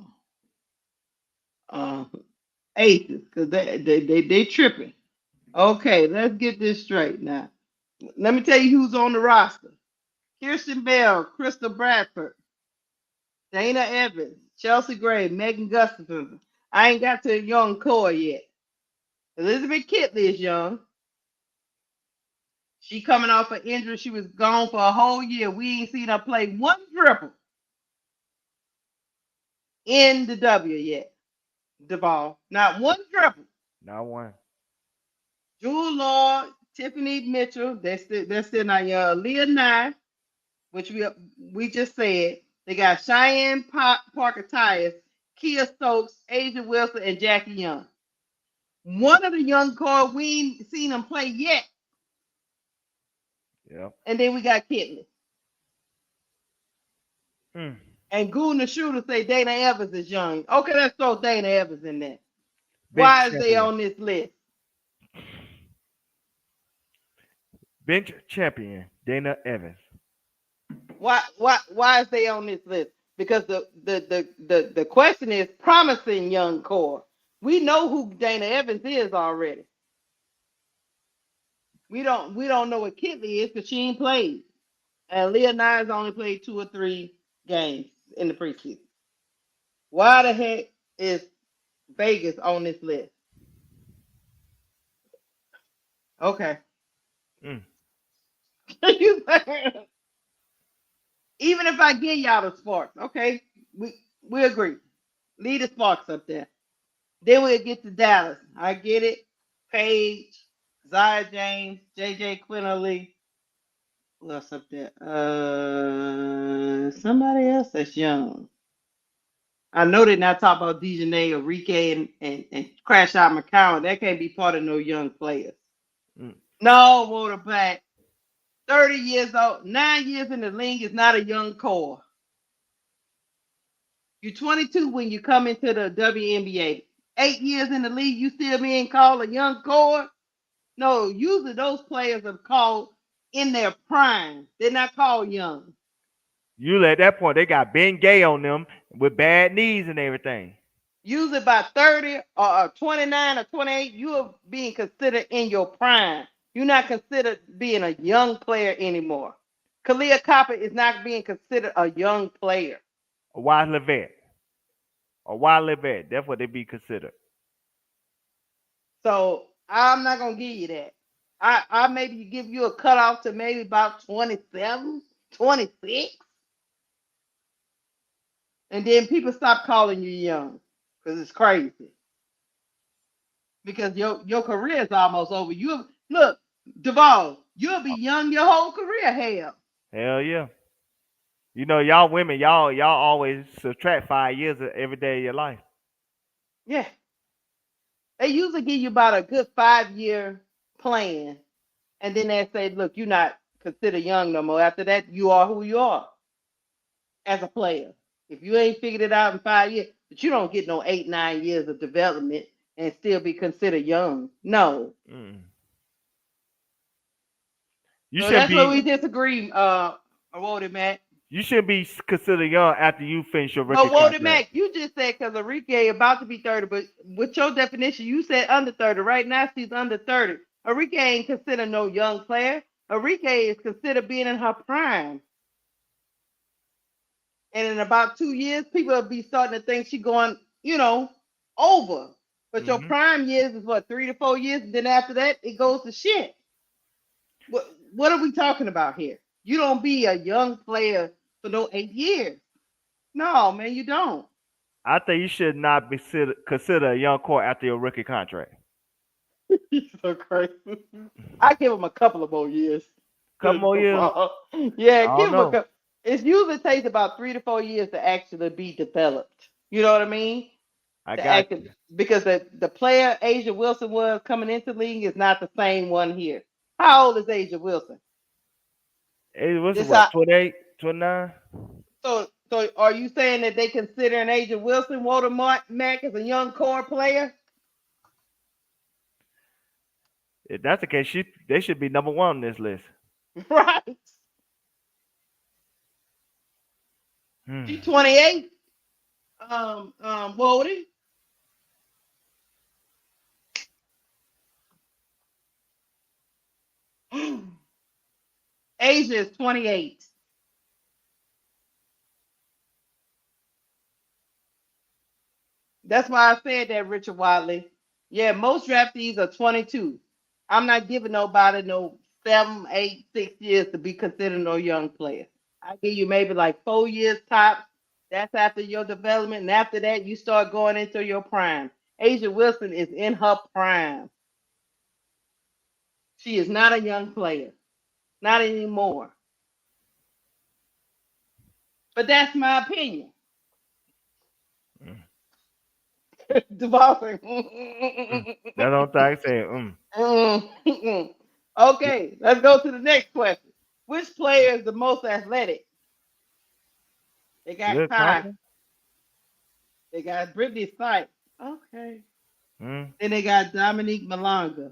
uh, aces because they tripping. Okay, let's get this straight now. Let me tell you who's on the roster: Kirsten Bell, Crystal Bradford, Dana Evans, Chelsea Gray, Megan Gustafson. I ain't got to a young core yet. Elizabeth Kitley is young. She coming off an injury. She was gone for a whole year. We ain't seen her play one dribble in the W yet. The ball, not one dribble. Not one. Jewel Lord, Tiffany Mitchell, they're still not young. Leah Nye, which we just said. They got Cheyenne Parker Tyus, Kia Stokes, Asia Wilson, and Jackie Young. One of the young core, we ain't seen them play yet. Yep. And then we got Kitley. Mm. And Guna Shooter say Dana Evans is young. Okay, let's throw Dana Evans in there. Bench Why is they champion. on this list? Bench champion Dana Evans. Why is they on this list? Because the question is promising young core. We know who Dana Evans is already. We don't know what Kitley is because she ain't played. And Leah Nyes only played 2 or 3 games in the preseason. Why the heck is Vegas on this list? Okay. Mm. Even if I give y'all the Sparks, okay, we agree. Leave the Sparks up there. Then we'll get to Dallas. I get it. Paige, Zaya James, JJ Quinterly. Who else up there? Somebody else that's young. I know they're not talking about Dejanay, Enrique, and Crash Out McCowan. That can't be part of no young players. Mm. No, Water Black. 30 years old, 9 years in the league is not a young core. You're 22 when you come into the WNBA. 8 years in the league, you still being called a young core? No, usually those players are called in their prime. They're not called young. Usually at that point they got Ben Gay on them with bad knees and everything. usually by 30 or 29 or 28, you are being considered in your prime. You're not considered being a young player anymore. Kalia Copper is not being considered a young player. A wide vet. A wide vet. That's what they be considered. So I'm not gonna give you that. I maybe give you a cutoff to maybe about 27, 26. And then people stop calling you young because it's crazy. Because your career is almost over. You look, Duvall, you'll be young your whole career. Hell, Hell yeah. You know, y'all women, y'all always subtract 5 years of every day of your life. yeah. They usually give you about a good 5 year plan, and then they say, look, you're not considered young no more. After that, you are who you are as a player. If you ain't figured it out in 5 years, but you don't get no 8, 9 years of development and still be considered young. No. Mm. You So should that's where be we disagree, Wody Mac. you should be considered young after you finish your rookie But Wody contract. Mac, you just said because Enrique about to be 30, but with your definition, you said under 30. Right now, she's under 30. Enrique ain't considered no young player. Enrique is considered being in her prime. And in about 2 years, people will be starting to think she's going, over. But your Mm-hmm. prime years is what, 3 to 4 years? And then after that, it goes to shit. What are we talking about here? You don't be a young player for no 8 years. No, man, you don't. I think you should not be considered a young core after your rookie contract. He's so crazy. I give him a couple of more years. Couple more years. Yeah, I give don't him a know. couple. It usually takes about 3 to 4 years to actually be developed. You know what I mean? I To got act you. because the player Asia Wilson was coming into the league is not the same one here. How old is Asia Wilson? Hey, what's it, This what, how 28, 29? so are you saying that they consider an Asia Wilson, Walter Mack as a young core player? If that's the case, they should be number one on this list. Right. Hmm. She 28. Wody. Asia is 28. That's why I said that, Richard Wiley. Yeah, most draftees are 22. I'm not giving nobody no 7, 8, 6 years to be considered no young player. I give you maybe like 4 years tops. That's after your development. And after that, you start going into your prime. Asia Wilson is in her prime. She is not a young player. Not anymore. But that's my opinion. Mm. Duval. That's what I'm saying. Okay, let's go to the next question. Which player is the most athletic? They got Good Kai. compliment. They got Brittany Sykes. Okay. Mm. Then they got Dominique Malonga.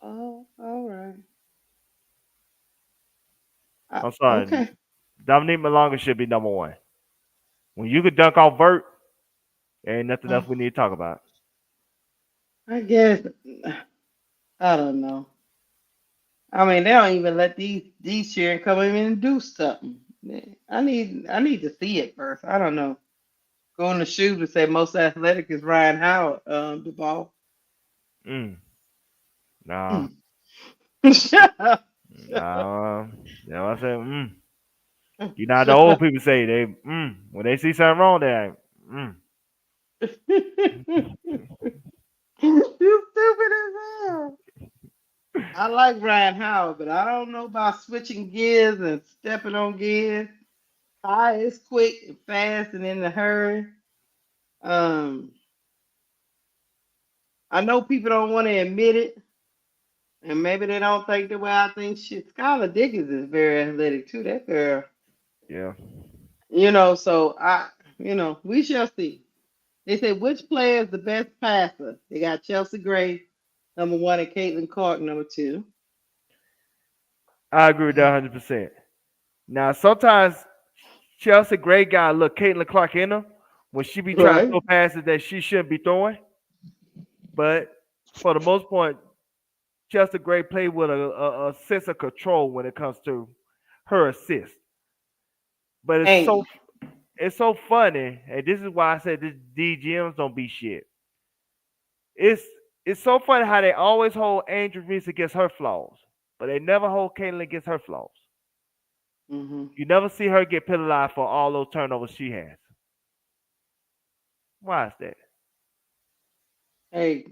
Oh, all right. I'm sorry. Okay. Dominique Malonga should be number one. When you could dunk off Vert, there ain't nothing else we need to talk about. I guess I don't know. I mean, they don't even let these children come in and do something. I need to see it first. I don't know. Go on the shoe to say most athletic is Ryan Howard, the ball. Mm. Nah. Mm. Shut up. Nah. You know what I said? You know how the old people say they when they see something wrong, they You stupid as hell. I like Ryan Howard, but I don't know about switching gears and stepping on gears. High is quick and fast and in a hurry. Um, I know people don't want to admit it, and maybe they don't think the way I think. Shit, Skylar Diggins is very athletic too. That girl, yeah. So we shall see. They said which player is the best passer? They got Chelsea Gray, number one, and Caitlin Clark, number two. I agree with that 100%. Now sometimes Chelsea Gray got a little Caitlin Clark in her, when she be trying to Right. throw passes that she shouldn't be throwing. But for the most part, Chester Gray played with a sense of control when it comes to her assist. But And it's so funny, and this is why I said this DGMs don't be shit. It's it's so funny how they always hold Angel Reese against her flaws, but they never hold Caitlin against her flaws. mhm. You never see her get penalized for all those turnovers she has. Why is that? Hey,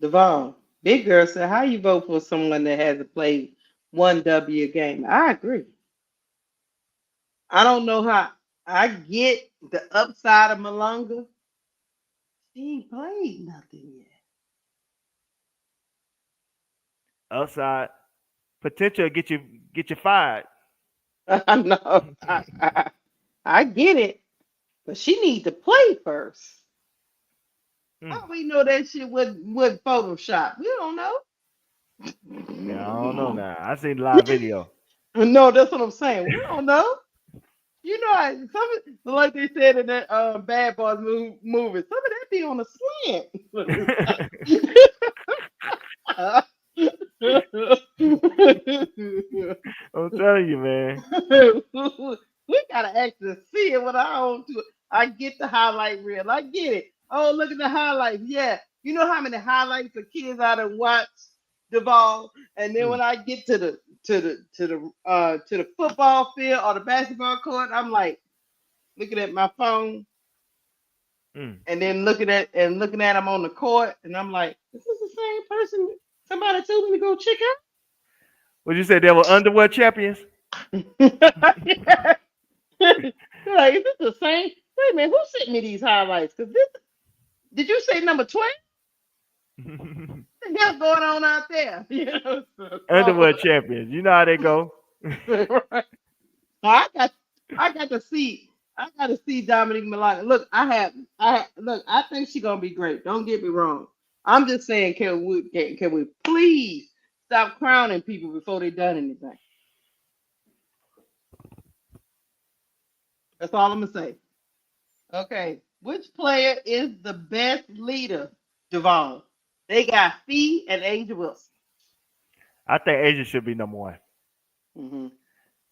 Devon, big girl said, how you vote for someone that hasn't played one W game? I agree. I don't know how. I get the upside of Malunga. She ain't played nothing Upside potential get you fired. yet. I know. I get it, but she need to play first. Mm. How we know that shit with Photoshop? We don't know. Yeah, I don't know now. I seen the live video. No, that's what I'm saying. We don't know. You know, like they said in that Bad Boys movie, some of that be on a slant. I'm telling you, man. We gotta actually see it with our own too. I get the highlight reel. I get it. Oh, look at the highlights. Yeah. You know how many highlights of kids I done watched the ball? And then Mm, when I get to the football field or the basketball court, I'm like looking at my phone mm. and then looking at them on the court, and I'm like, is this the same person somebody told me to go check Would you say they were underwear champions? out? They're like, is this the same? Wait a minute, who sent me these highlights? Because this, did you say number 12? What the hell's going on out there? You know, Underwear champions. You know how they go. right. I got to see Dominique Malaka. Look, look, I think she's gonna be great. Don't get me wrong. I'm just saying, can we please stop crowning people before they done anything? That's all I'm gonna say. Okay, which player is the best leader, Devon? They got Fee and Angel Wilson. I think Asia should be number one. Hmm.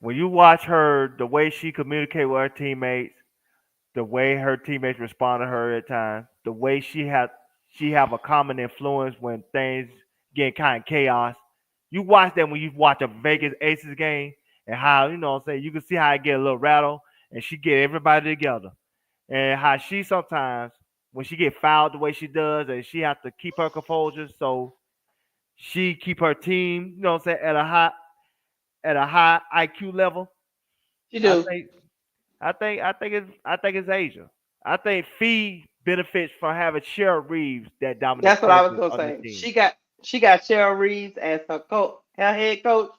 When you watch her, the way she communicates with her teammates, the way her teammates respond to her at times, the way she have a common influence when things get kind of chaos. You watch that when you watch a Vegas Aces game and how what I'm saying, you can see how it get a little rattle and she get everybody together. And how she sometimes when she get fouled the way she does and she has to keep her composure so she keep her team, what I'm saying, at a high IQ level. She I do. think I think it's Asia. I think Fee benefits from having Cheryl Reeves that dominant That's what I was presence gonna on the say. team. She got Cheryl Reeves as her coach, her head coach.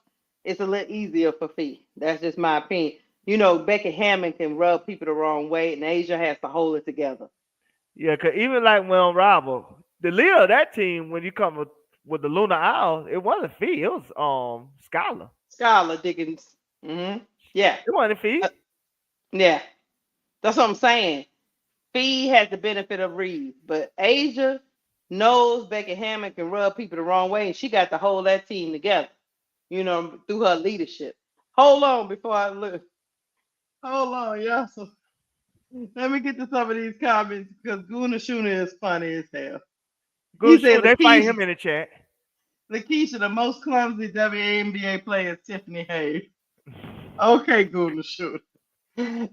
It's a little easier for Fee. That's just my opinion. You know, Becky Hammond can rub people the wrong way, and Asia has to hold it together. Yeah, cause even like when on Rival, the leader of that team when you come with the Lunar Owls, it wasn't Fee, it was Skylar. Skylar Dickens. Yeah. It wasn't Fee. Uh, yeah. That's what I'm saying. Fee has the benefit of Reeves, but Asia knows Becky Hammond can rub people the wrong way, and she got to hold that team together, through her leadership. Hold on before I look. Hold on, y'all. So let me get to some of these comments because Guna Shuna is funny as hell. He Good said, shoot, they fight him in the chat. Lakeisha, the most clumsy WNBA player is Tiffany Hayes. Okay, Guna Shuna.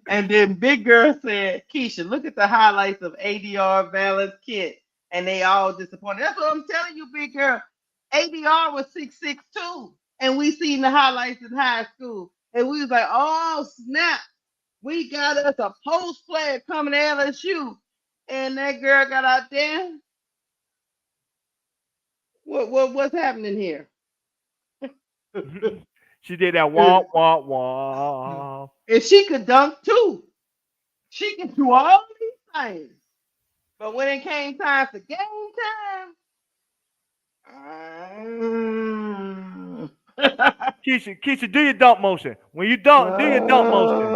And then Big Girl said, Keisha, look at the highlights of ADR, Valence, Kit, and they all disappointed. That's what I'm telling you, Big Girl. ADR was 6'6" too. And we seen the highlights in high school. And we was like, oh, snap. We got us a post player coming to LSU. And that girl got out there. What's happening here? She did that womp womp womp. And she could dunk too. She can do all these things. But when it came time for game time, Keisha, do your dunk motion. When you dunk, do your dunk motion.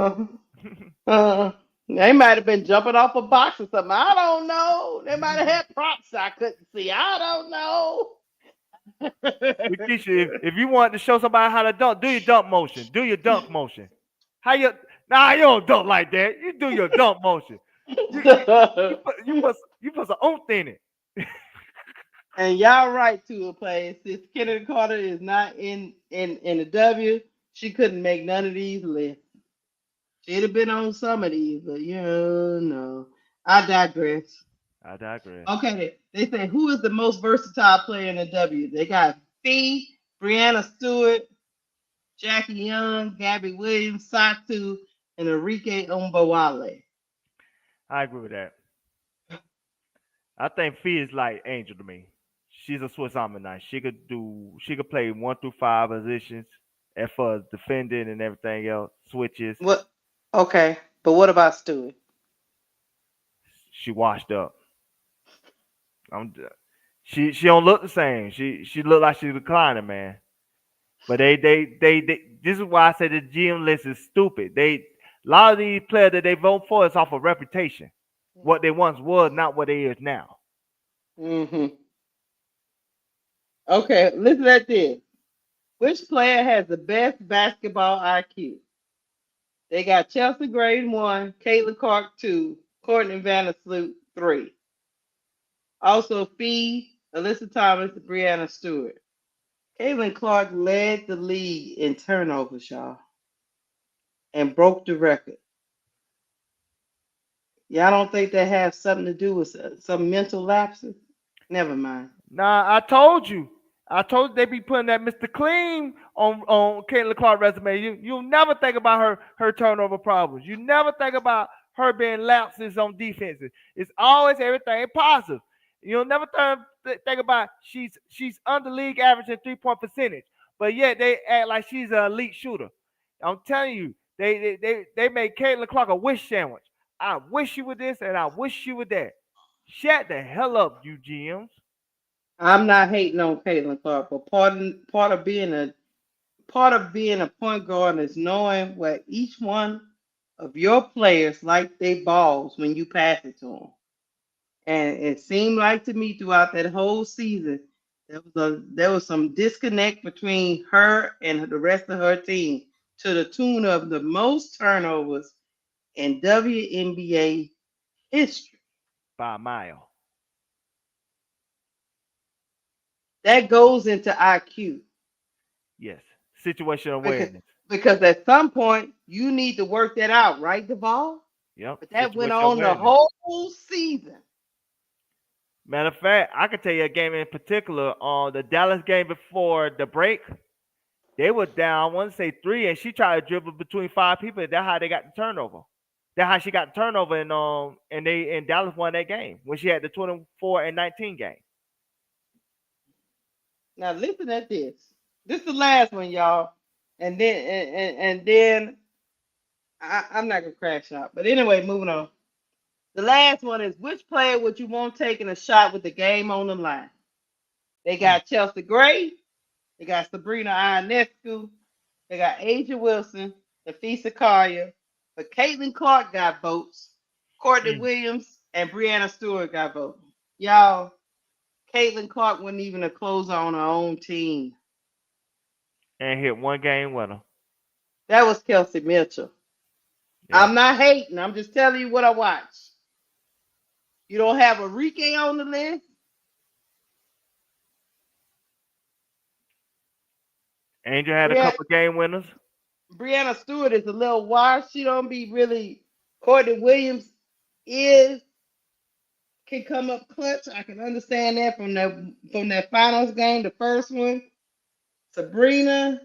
uh, uh, They might have been jumping off a box or something. I don't know. They might have had props I couldn't see. I don't know. Keisha, if you want to show somebody how to dunk, do your dunk motion. Do your dunk motion. How you? Nah, you don't dunk like that. You do your dunk motion. You put some oomph in it. And y'all right to a place. Since Kennedy Carter is not in the W, she couldn't make none of these lists. She'd have been on some of these, but no. I digress. I digress. Okay, they say who is the most versatile player in the W? They got Fee, Brianna Stewart, Jackie Young, Gabby Williams, Satu, and Enrique Ombawale. I agree with that. I think Fee is like Angel to me. She's a Swiss Army knife. She could play 1 through 5 positions as far as defending and everything else, switches. What? Okay, but what about Stewart? She washed up. She don't look the same. She look like she's declining, man. But they this is why I say the GM list is stupid. A lot of these players that they vote for is off of reputation. What they once was, not what they is now. Mm-hmm. Okay, listen at this. Which player has the best basketball IQ? They got Chelsea Gray 1, Caitlin Clark 2, Courtney Vandersloot 3. Also, Fee, Alyssa Thomas, and Brianna Stewart. Caitlin Clark led the league in turnovers, y'all, and broke the record. Y'all don't think that has something to do with some mental lapses? Never mind. Nah, I told you. They be putting that Mr. Clean on Caitlin Clark resume. You'll never think about her turnover problems. You never think about her being lapses on defenses. It's always everything positive. You'll never think about she's under league average in 3-point percentage, but yet they act like she's an elite shooter. I'm telling you, they made Caitlin Clark a wish sandwich. I wish you were this and I wish you were that. Shut the hell up, you GMs. I'm not hating on Caitlin Clark, but part of being a point guard is knowing where each one of your players like they balls when you pass it to them. And it seemed like to me throughout that whole season, there was some disconnect between her and the rest of her team to the tune of the most turnovers in WNBA history. By a mile. That goes into IQ. Yes. Situational awareness. Because at some point you need to work that out, right, Duvall? Yep. But that went on the whole season. Matter of fact, I can tell you a game in particular. On the Dallas game before the break, they were down, I want to say 3, and she tried to dribble between 5 people. That's how they got the turnover. That's how she got the turnover, and Dallas won that game when she had the 24-19 game. Now listen at this. This is the last one, y'all. And then I'm not gonna crash out. But anyway, moving on. The last one is which player would you want taking a shot with the game on the line? They got Chelsea Gray, they got Sabrina Ionescu, they got Asia Wilson, Nafisa Collier, but Caitlin Clark got votes. Courtney Williams and Brianna Stewart got votes. Y'all, Caitlin Clark wasn't even a closer on her own team. And hit 1 game winner. That was Kelsey Mitchell. Yeah. I'm not hating. I'm just telling you what I watched. You don't have Enrique on the list? Angel had a couple game winners. Brianna Stewart is a little washed. She don't be really. Courtney Williams can come up clutch. I can understand that from that finals game, the first one. Sabrina.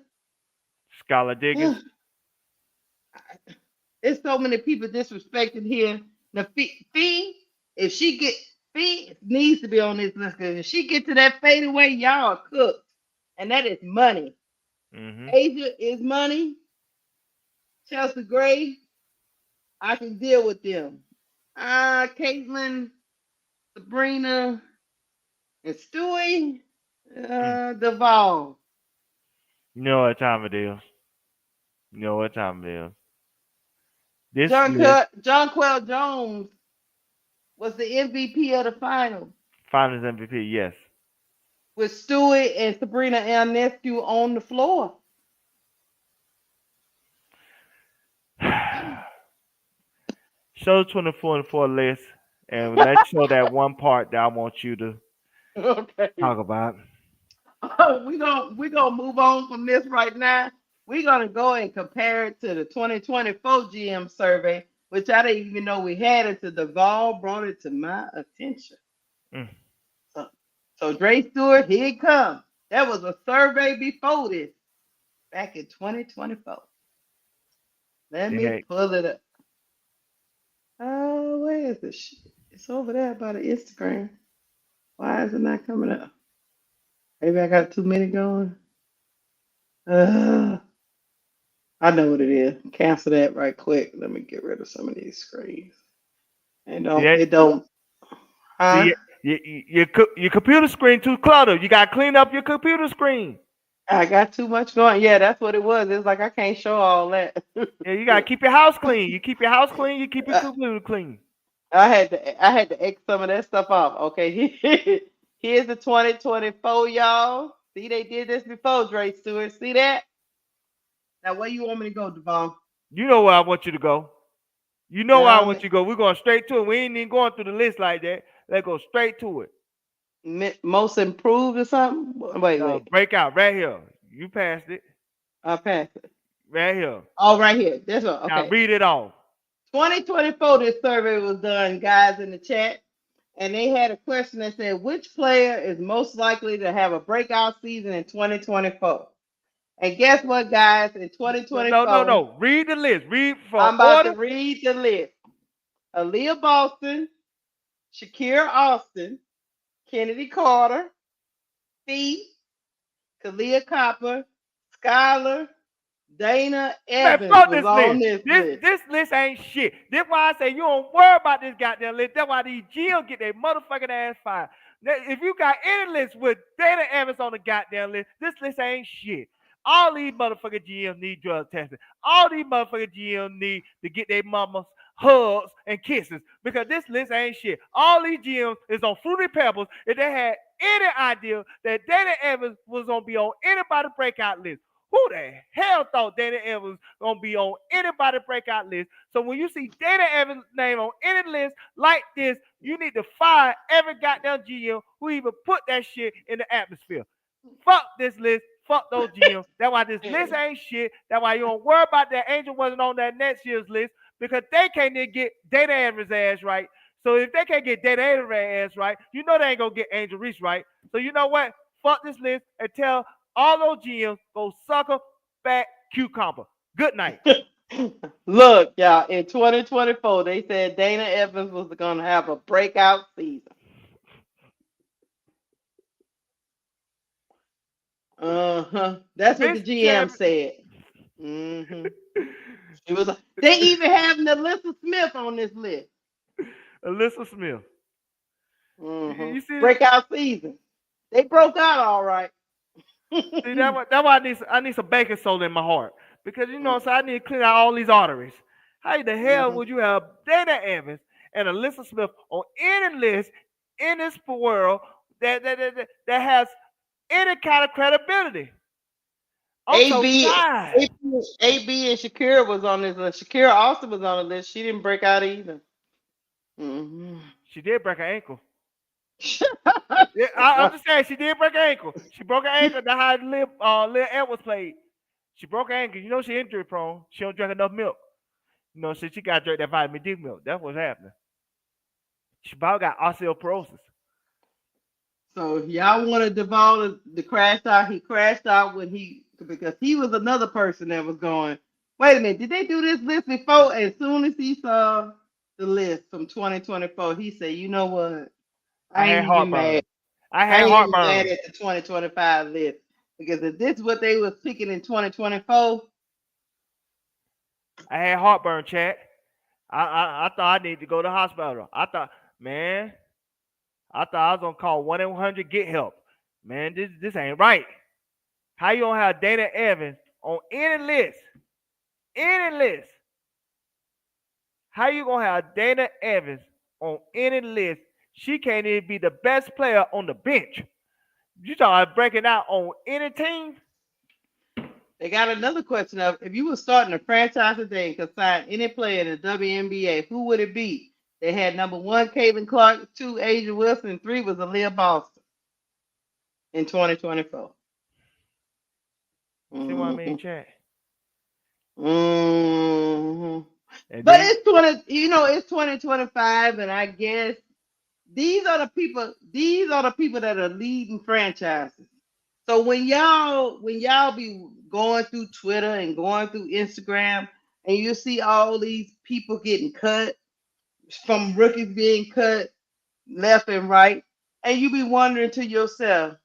Skylar Diggins. There's so many people disrespected here. The Fee, if she get Fee needs to be on this list because if she get to that fadeaway, y'all are cooked, and that is money. Mm-hmm. Asia is money. Chelsea Gray, I can deal with them. Caitlin, Sabrina, and Stewie, Duvall. You know what time it is. This list, Jonquel Jones was the MVP of the final Finals MVP, yes. with Stewie and Sabrina Ionescu on the floor. Show 24 and 4 list, and let's show that one part that I want you to Okay. talk about. we gonna move on from this right now. We're gonna go and compare it to the 2024 GM survey, which I didn't even know we had until Duvall brought it to my attention. Mm. So Dre Stewart, here it comes. That was a survey before this, back in 2024. Let me pull it up. Oh, where is this shit? It's over there by the Instagram. Why is it not coming up? Maybe I got too many going. I know what it is. Cancel that right quick. Let me get rid of some of these screens. And it don't. Huh? Your computer screen too cluttered. You got to clean up your computer screen. I got too much going. Yeah, that's what it was. It's like I can't show all that. Yeah, you got to keep your house clean. You keep your house clean. You keep your computer clean. I had to X some of that stuff off. Okay, here's the 2024, y'all. See, they did this before, Dre Stewart. See that? Now, where you want me to go, Devon? You know where I want you to go. You know where I want you to go. We're going straight to it. We ain't even going through the list like that. Let's go straight to it. Most improved or something? Wait. Breakout right here. You passed it. I passed it. Right here. Oh, right here. This one. Okay. Now read it off. 2024, this survey was done, guys, in the chat. And they had a question that said, which player is most likely to have a breakout season in 2024? And guess what, guys? In 2024. No. Read the list. I'm about to read the list. Aaliyah Boston, Shakira Austin, Kennedy Carter, Fee, Kalia Copper, Skylar, Dana Evans was on this list. This list ain't shit. That's why I say you don't worry about this goddamn list. That's why these GMs get their motherfucking ass fired. If you got any list with Dana Evans on the goddamn list, this list ain't shit. All these motherfucking GMs need drug testing. All these motherfucking GMs need to get their mamas hugs and kisses because this list ain't shit. All these GMs is on Fruity Pebbles. If they had any idea that Dana Evans was going to be on anybody's breakout list, who the hell thought Dana Evans going to be on anybody's breakout list? So when you see Dana Evans' name on any list like this, you need to fire every goddamn GM who even put that shit in the atmosphere. Fuck this list. Fuck those GMs. That's why this list ain't shit. That's why you don't worry about that Angel wasn't on that next year's list because they can't even get Dana Evans' ass right. So if they can't get Dana Evans' ass right, you know they ain't going to get Angel Reese right. So you know what? Fuck this list and tell all those GMs go sucker, fat, cucumber. Good night. Look, y'all, in 2024, they said Dana Evans was going to have a breakout season. That's what the GM said. It was. They even have Alyssa Smith on this list. Alyssa Smith. You see breakout season. They broke out all right. See, that's why I need some baking soda in my heart. Because, you know, so I need to clean out all these arteries. How the hell would you have Dana Evans and Alyssa Smith on any list in this world that has any kind of credibility? AB and Shakira was on this list. Shakira Austin was on the list. She didn't break out either. She did break her ankle. I'm just saying she did break her ankle. She broke her ankle. That's how Lil Edwards played. She broke her ankle. You know she injury prone. She don't drink enough milk. You know, she got to drink that vitamin D milk. That's what's happening. She probably got osteoporosis. So y'all wanted Duvall to crash out. He crashed out because he was another person that was going, wait a minute, did they do this list before? As soon as he saw the list from 2024, he said, you know what? I ain't even mad. I had heartburn. Mad at the 2025 list. Because if this is what they was picking in 2024. I had heartburn, chat. I thought I needed to go to the hospital. I thought I was gonna call 1-800-GET-HELP. Man, this ain't right. How you gonna have Dana Evans on any list? Any list. How you gonna have Dana Evans on any list? She can't even be the best player on the bench. You talking about breaking out on any team? They got another question of if you were starting a franchise today and could sign any player in the WNBA, who would it be? They had number 1, Caitlin Clark, 2, Asia Wilson, 3 was Aaliyah Boston in 2024. See what I mean, chat? Mm-hmm. And But then, it's it's 2025, and I guess these are the people that are leading franchises. So when y'all be going through Twitter and going through Instagram and you see all these people getting cut, from rookies being cut left and right, and you be wondering to yourself,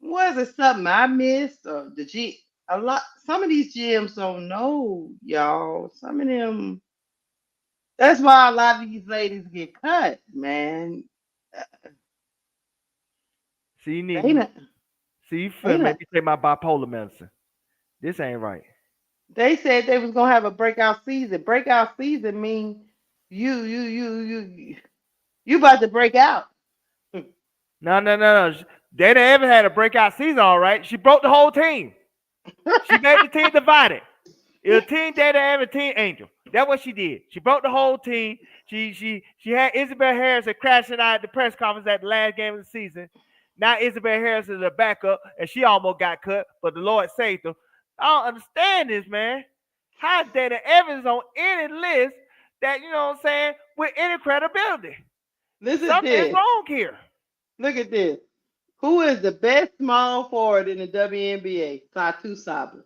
was it something I missed, or some of these GMs don't know, y'all. Some of them. That's why a lot of these ladies get cut, man. see, you They not, you they finna not. make me take my bipolar medicine. This ain't right. They said they was gonna have a breakout season. Breakout season mean you about to break out. No. Dana Evans had a breakout season, all right. She broke the whole team. She made the team divided. It was Team Dana Evans, Team Angel. That's what she did. She broke the whole team. She had Isabel Harris crashing out at the press conference at the last game of the season. Now Isabel Harris is a backup, and she almost got cut, but the Lord saved her. I don't understand this, man. How is Dana Evans on any list that, you know what I'm saying, with any credibility? Listen to Something's this. wrong here. Look at this. Who is the best small forward in the WNBA? Satu Sabla.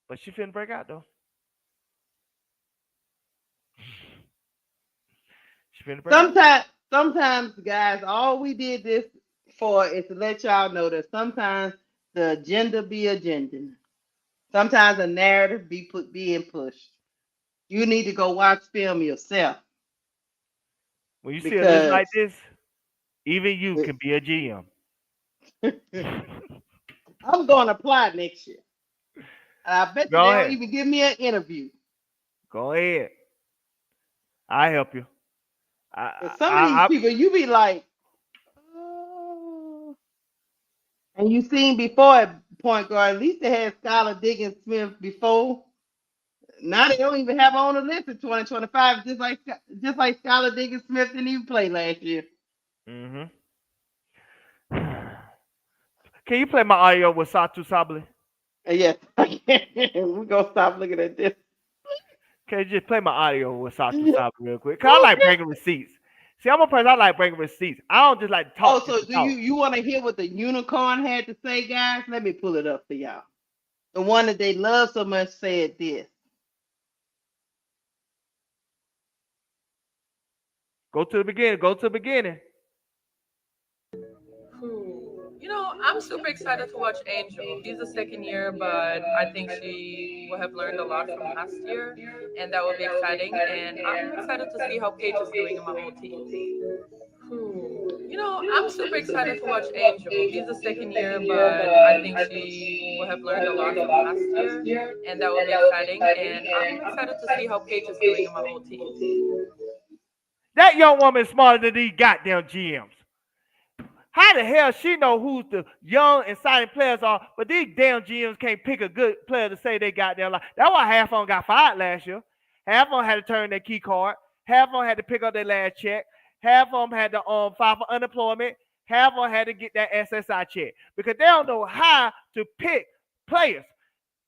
But she finna break out, though. She finna break out. Sometimes, guys, all we did this for is to let y'all know that sometimes the agenda be agenda. Sometimes a narrative being pushed. You need to go watch film yourself. When you see a list Because like this, even you can be a GM. I'm going to apply next year. I bet you Go they ahead. don't even give me an interview. Go ahead. I help you. Some of these people, you be like, oh. And you seen before at point guard, at least they had Skylar Diggins Smith before. Now they don't even have her on the list in 2025, just like Skylar Diggins Smith didn't even play last year. Mm-hmm. Can you play my audio with Satu Sabli? Yes, we're gonna stop looking at this. Can you just play my audio with Satu Sabli real quick? Cause I like bringing receipts. See, I'm a person I like bringing receipts. I don't just like to talk. Oh, so do you want to hear what the unicorn had to say, guys? Let me pull it up for y'all. The one that they love so much said this. Go to the beginning. Go to the beginning. You know, I'm super excited to watch Angel. She's the second year, but I think she will have learned a lot from last year, and that will be exciting. And I'm excited to see how Paige is doing in my old team. You know, I'm super excited to watch Angel. She's the second year, but I think she will have learned a lot from last year, and that will be exciting. And I'm excited to see how Paige is doing in my old team. That young woman is smarter than these goddamn GMs. How the hell she know who the young, exciting players are, but these damn GMs can't pick a good player to say they got their life. That's why half of them got fired last year. Half of them had to turn their key card. Half of them had to pick up their last check. Half of them had to file for unemployment. Half of them had to get that SSI check because they don't know how to pick players.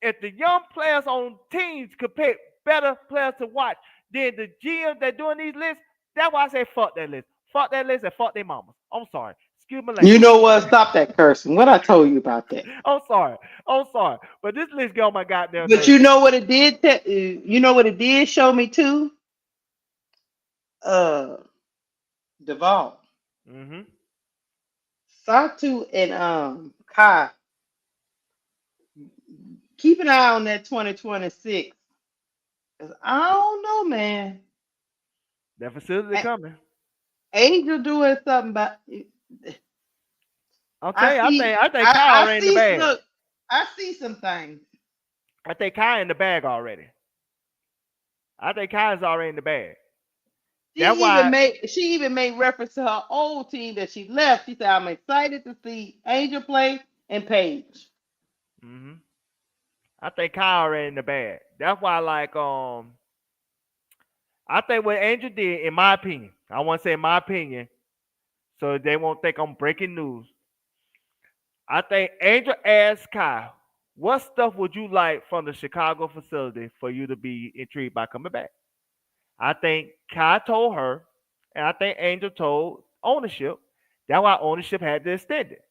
If the young players on teams could pick better players to watch than the GMs that doing these lists, that's why I say fuck that list. Fuck that list and fuck their mamas. I'm sorry. Excuse my language. You know what? Stop that cursing. What I told you about that. I'm sorry. But this list get on my goddamn But nerves. you know what it did? You know what it did show me too? Duvall. Mm-hmm. Satu and Kai. Keep an eye on that 2026. Cause I don't know, man. That facility coming. Angel doing something about. I'll tell you. I think Kai already in the bag. Look, I see some things. I think Kai in the bag already. I think Kai's already in the bag. She That's why. even made reference to her old team that she left. She said, "I'm excited to see Angel play and Paige." Mm-hmm. I think Kai already in the bag. That's why, like, I think what Angel did, in my opinion, I want to say in my opinion, so they won't think I'm breaking news. I think Angel asked Kai, "What stuff would you like from the Chicago facility for you to be intrigued by coming back?" I think Kai told her, and I think Angel told ownership. That's why ownership had to extend it.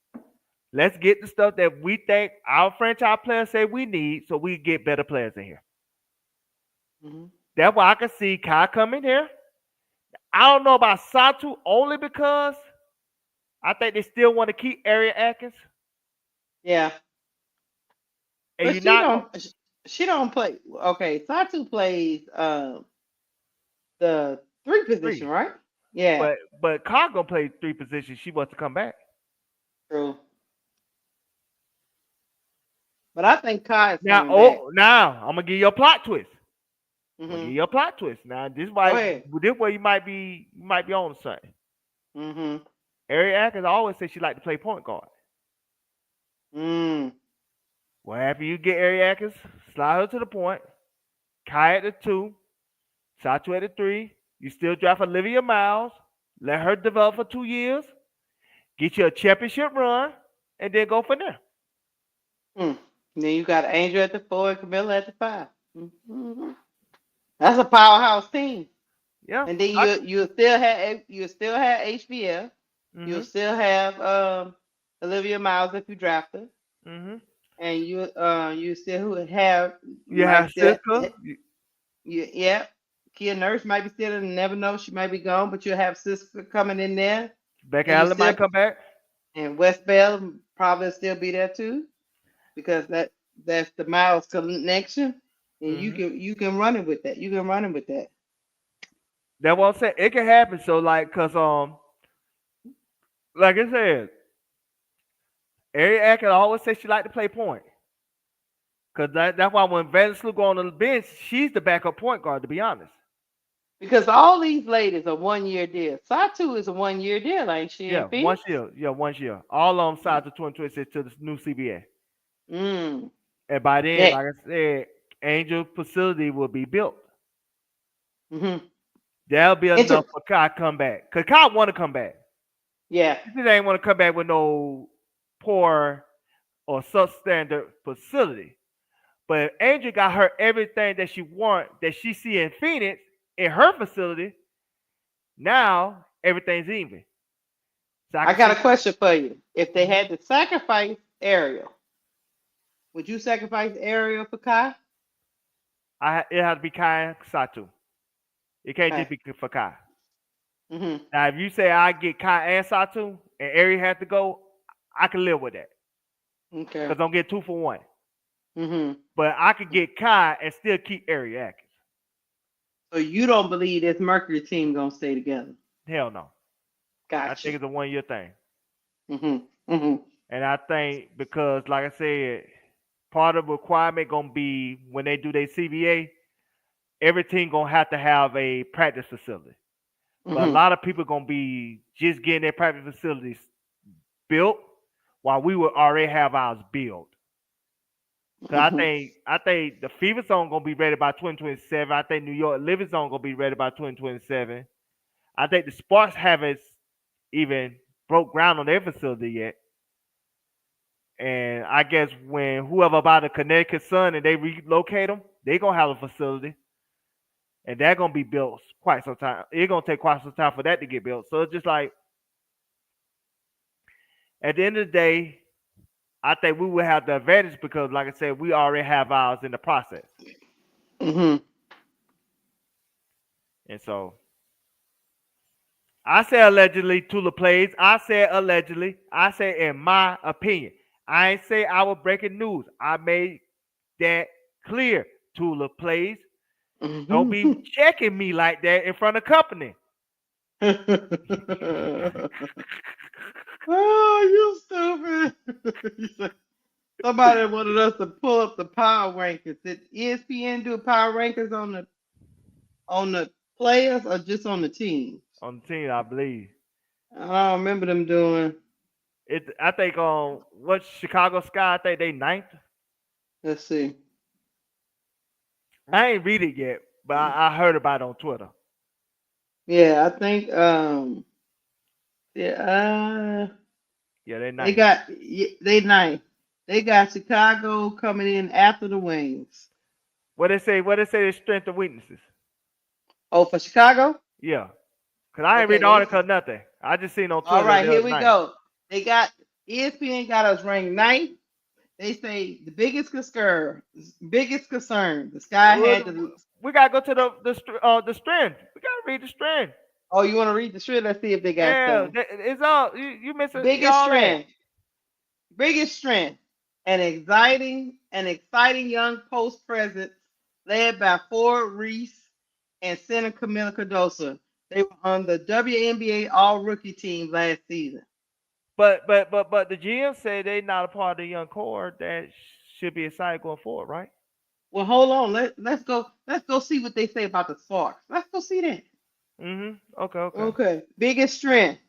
Let's get the stuff that we think our franchise players say we need so we get better players in here. Mm-hmm. That's why I can see Kai coming here. I don't know about Satu only because I think they still want to keep Area Atkins. Yeah, And but you're not going she don't play. Okay, Satu plays the 3 position, three. right? Yeah, But Kai gonna play 3 positions. She wants to come back. true. But I think Kai is Now, coming back. now I'm gonna give you a plot twist. I'm gonna Mm-hmm. give you a plot twist. Now, this Go ahead. way you might be on something. Mm-hmm. Area Atkins always said she liked to play point guard. Mm. Well, after you get Area Atkins, slide her to the point. Kai at the 2, Satu at the 3. You still draft Olivia Miles. Let her develop for 2 years. Get you a championship run, and then go from there. Mm. Then you got Angel at the 4 and Kamilla at the 5. Mm-hmm. That's a powerhouse team. Yeah. And then you still have HBL. You'll Mm-hmm. still have Olivia Miles if you draft her, Mm-hmm. and you still have You might have still Siska. yeah. Kia Nurse might be still in, never know, she might be gone, but you'll have Sister coming in there, Becky and you Allen still might come back. and West Bell probably still be there too, because that's the Miles connection, and Mm-hmm. you can run it with that. You can run it with that. That's what I'm saying. It can happen. So, like, cause like I said, Ari Atkins always said she liked to play point. Cause that's why when Vanessa go on the bench, she's the backup point guard. To be honest. Because all these ladies are 1 year deal. Satu is a 1 year deal, ain't she? Yeah, In Phoenix? 1 year. Yeah, 1 year. All of them signed to 2026 to the new CBA. Mm. And by then, Yeah. like I said, Angel facility will be built. Mm-hmm. That'll be enough for Kai to come back. Cause Kai want to come back. Yeah. She ain't want to come back with no poor or substandard facility. But Angel got her everything that she want, that she see in Phoenix, in her facility. Now everything's even. So I got a question for you. If they had to sacrifice Ariel, would you sacrifice Ariel for Kai? It has to be Kai and Satu. It can't just Okay. be for Kai. Mm-hmm. Now, if you say I get Kai and Satu and Ari has to go, I can live with that. Okay. Because I'm getting 2 for 1. Mm-hmm. But I could get Kai and still keep Ari Atkins. So you don't believe this Mercury team gonna stay together? Hell no. Gotcha. I think it's a 1 year thing. Mm-hmm. Mm-hmm. And I think because, like I said, part of the requirement gonna be when they do their CBA, every team gonna have to have a practice facility. But a lot of people gonna be just getting their practice facilities built while we would already have ours built. Cause I think the Fever Zone gonna be ready by 2027. I think New York Living Zone gonna be ready by 2027. I think the Sparks haven't even broke ground on their facility yet. And I guess when whoever buy the Connecticut Sun and they relocate them, they gonna have a facility, and they're gonna be built quite some time. It's gonna take quite some time for that to get built. So it's just like at the end of the day, I think we will have the advantage because, like I said, we already have ours in the process. Mm-hmm. And so I say allegedly Tula plays. I said allegedly. I say in my opinion. I ain't say I was breaking news. I made that clear. Tula plays. Don't be checking me like that in front of company. Oh, you stupid. Somebody wanted us to pull up the power rankings. Did ESPN do power rankings on the On the players or just on the team? On the team, I believe. I don't remember them doing. I think on what Chicago Sky, I think they ninth. Let's see. I ain't read it yet, but I heard about it on Twitter. Yeah, I think Yeah, they they ninth. got they nice. They got Chicago coming in after the Wings. What they say? What they say? Their strength and weaknesses. Oh, for Chicago? Yeah, cause I ain't Okay, read the article or nothing. I just seen on all Twitter that right, they here was we ninth. go. They got ESPN got us ranked ninth. They say the biggest concern. The Sky had the. We gotta go to the strength. We gotta read the strength. Oh, you want to read the shit? Let's see if they got Yeah, some. it's all you missing Biggest all that. strength. Biggest strength. An exciting young post presence led by Ford Reese and center Kamilla Cardoso. They were on the WNBA All Rookie team last season. But the GM said they not a part of the young core that should be excited going forward, right? Well, hold on. Let's go. Let's go see what they say about the Sparks. Let's go see that. Okay. Okay. Biggest strength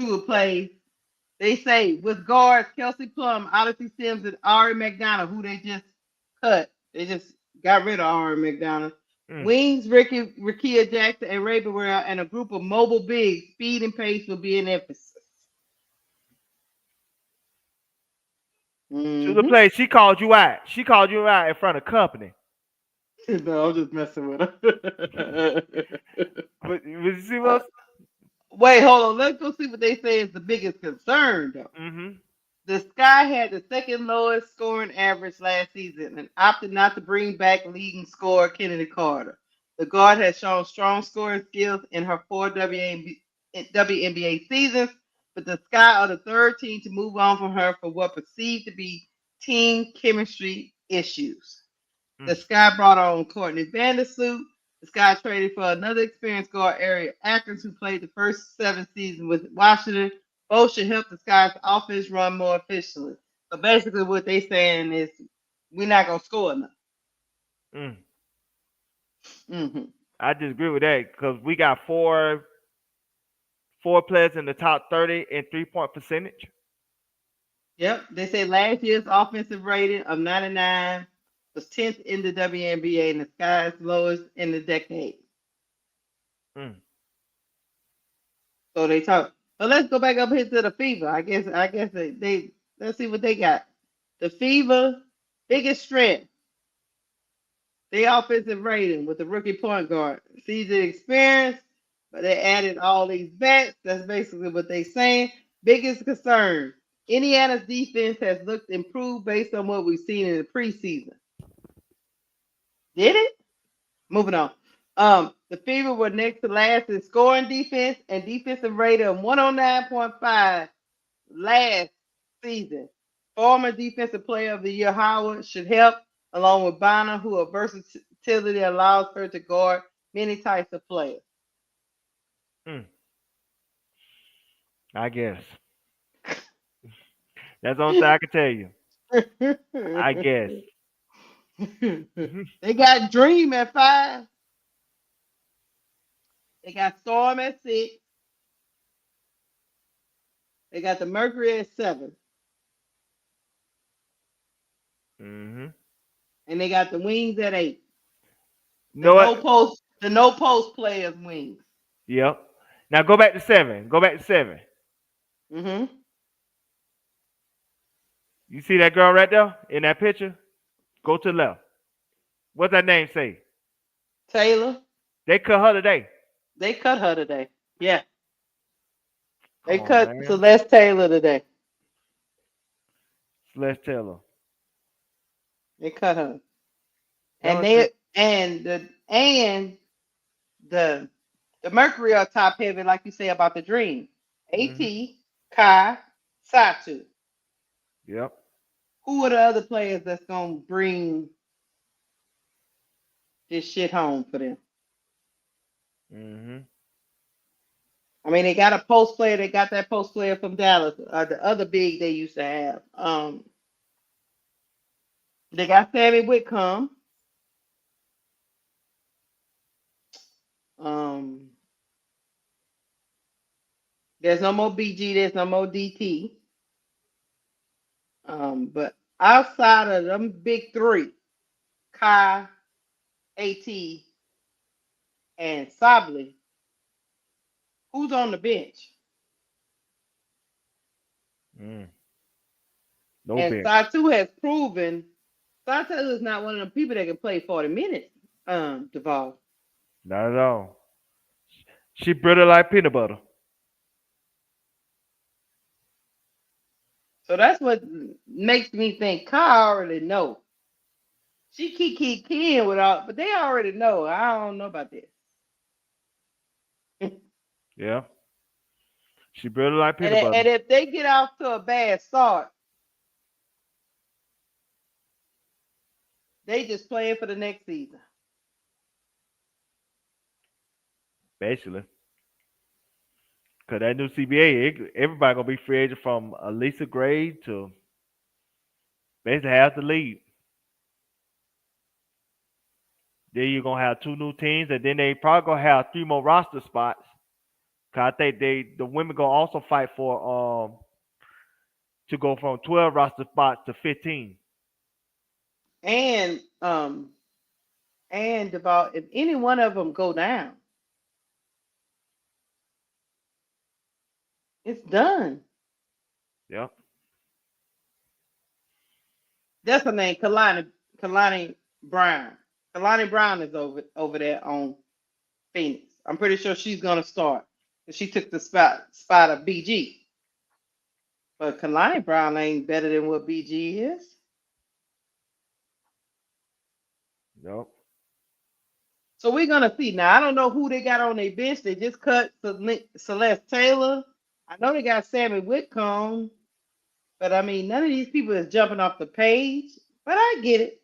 to play. They say with guards Kelsey Plum, Odyssey Sims, and Ari McDonough, who they just cut. They just got rid of Ari McDonough. Wings, Rikia Jackson, and Ray Burrell, and a group of mobile bigs. Speed and pace will be an emphasis. To the play, she called you out. She called you out in front of company. No, I'm just messing with her. But you see what? Wait, hold on. Let's go see what they say is the biggest concern, though. The Sky had the second lowest scoring average last season and opted not to bring back leading scorer Kennedy Carter. The guard has shown strong scoring skills in her 4 WNBA seasons, but the Sky are the third team to move on from her for what perceived to be team chemistry issues. The Sky brought on Courtney Vandersloot. The Sky traded for another experienced guard, Ariel Atkins, who played the first 7 seasons with Washington. Both should help the Sky's offense run more efficiently. So basically, what they're saying is we're not gonna score enough. I just agree with that because we got four players in the top 30 in 3-point percentage. Yep, they say last year's offensive rating of 99 was 10th in the WNBA and the Sky's lowest in the decade. So they talk. But let's go back up here to the Fever. I guess they let's see what they got. The Fever biggest strength. The offensive rating with the rookie point guard. Season experience, but they added all these backs. That's basically what they're saying. Biggest concern. Indiana's defense has looked improved based on what we've seen in the preseason. Did it? Moving on. The Fever were next to last in scoring defense and defensive rating of 109.5 last season. Former Defensive Player of the Year Howard should help, along with Bonner, who her versatility allows her to guard many types of players. I guess. That's the only thing I can tell you. I guess. They got Dream at 5. They got Storm at 6. They got the Mercury at 7. And they got the Wings at 8. The no post players Wings. Yep. Now go back to 7. You see that girl right there in that picture? Go to the left. What's that name say? Taylor. They cut her today. Yeah. They cut Celeste Taylor today. Celeste Taylor. They cut her. The Mercury are top heavy, like you say about the Dream. AT, Kai, Satu. Yep. Who are the other players that's gonna bring this shit home for them? I mean, they got a post player. They got that post player from Dallas. The other big they used to have. They got Sammy Whitcomb. Um, there's no more BG. There's no more DT. But outside of them big three, Kai, AT, and Sably, who's on the bench? No And bench. Satu has proven Satu is not one of the people that can play 40 minutes. Duvall. Not at all. She brittle like peanut butter. So that's what makes me think Kai already know. She keep keying without, but they already know. I don't know about this. Yeah. She brittle like And, peanut butter. and if they get off to a bad start, they just playing for the next season. Basically. Because that new CBA, everybody going to be free agent from Lisa Gray to basically half the league. Then you're going to have 2 new teams, and then they probably going to have 3 more roster spots. Because I think the women going to also fight for to go from 12 roster spots to 15. And about if any one of them go down, it's done. Yep. That's her name, Kalani Brown. Kalani Brown is over there on Phoenix. I'm pretty sure she's gonna start. She took the spot of BG. But Kalani Brown ain't better than what BG is. Yep. So we're gonna see. Now I don't know who they got on their bench. They just cut Celeste Taylor. I know they got Sammy Whitcomb, but I mean none of these people is jumping off the page. But I get it.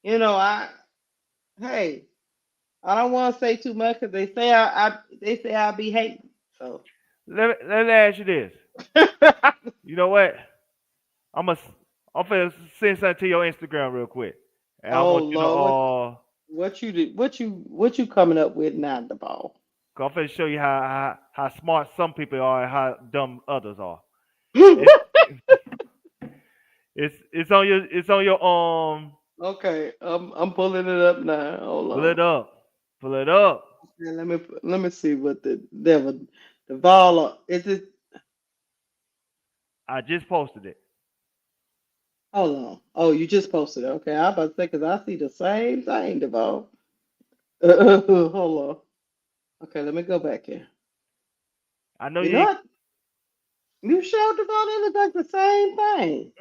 You know, I don't want to say too much because they say I'll be hating. So Let me ask you this. You know what? I'm gonna send something to your Instagram real quick, and I oh want you to Lord, what you did? What you coming up with now, the ball? I'm gonna show you how smart some people are and how dumb others are. It's it's on your Okay, I'm pulling it up now. Hold pull on. it up, pull it up. Yeah, let me see what the devil the ball is it. I just posted it. Hold on. Oh, you just posted it. Okay, I was about to say because I see the same thing, Devon. Hold on. Okay, let me go back here. I know You know you. what? You showed Devon. It looks like the same thing.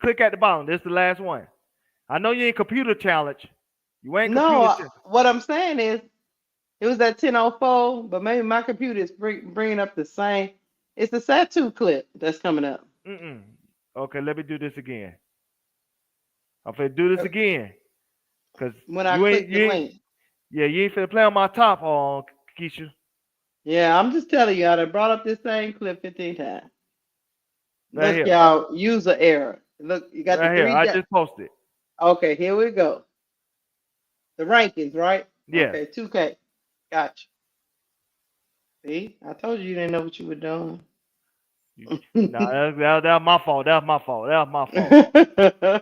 Click at the bottom. This is the last one. I know you ain't computer challenge. You ain't computer. No, what I'm saying is it was at 10:04, but maybe my computer is bringing up the same. It's the Satu clip that's coming up. Okay, let me do this again. I'm finna do this again. Cause When I you click ain't the link. you ain't finna play on my top on Keisha. Yeah, I'm just telling you, I done brought up this same clip 15 times. Right Look, here. y'all, user error. Look, you got Right the here. three I dots. just posted. Okay, here we go. The rankings, right? Yes. Okay, 2K. Gotcha. See, I told you didn't know what you were doing. Nah, that was my fault. That was my fault. That was my fault.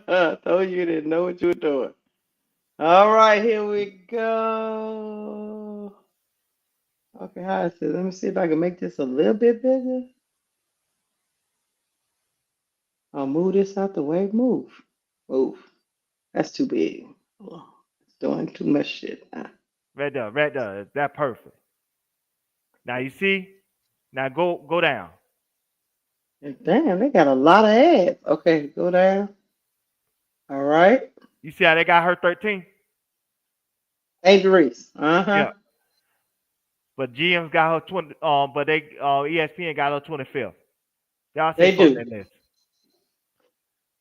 I told you didn't know what you were doing. All right, here we go. Okay, how is it? Let me see if I can make this a little bit bigger. I'll move this out the way. Move. Move. That's too big. Oh, it's doing too much shit. Right there. Right there. That perfect. Now you see? Now go down. Damn, they got a lot of ads. Okay, go down. All right. You see how they got her 13? Angel Reese. Uh-huh. Yeah. But GM's got her 20. But they ESPN got her 25th. Y'all see They do. that list.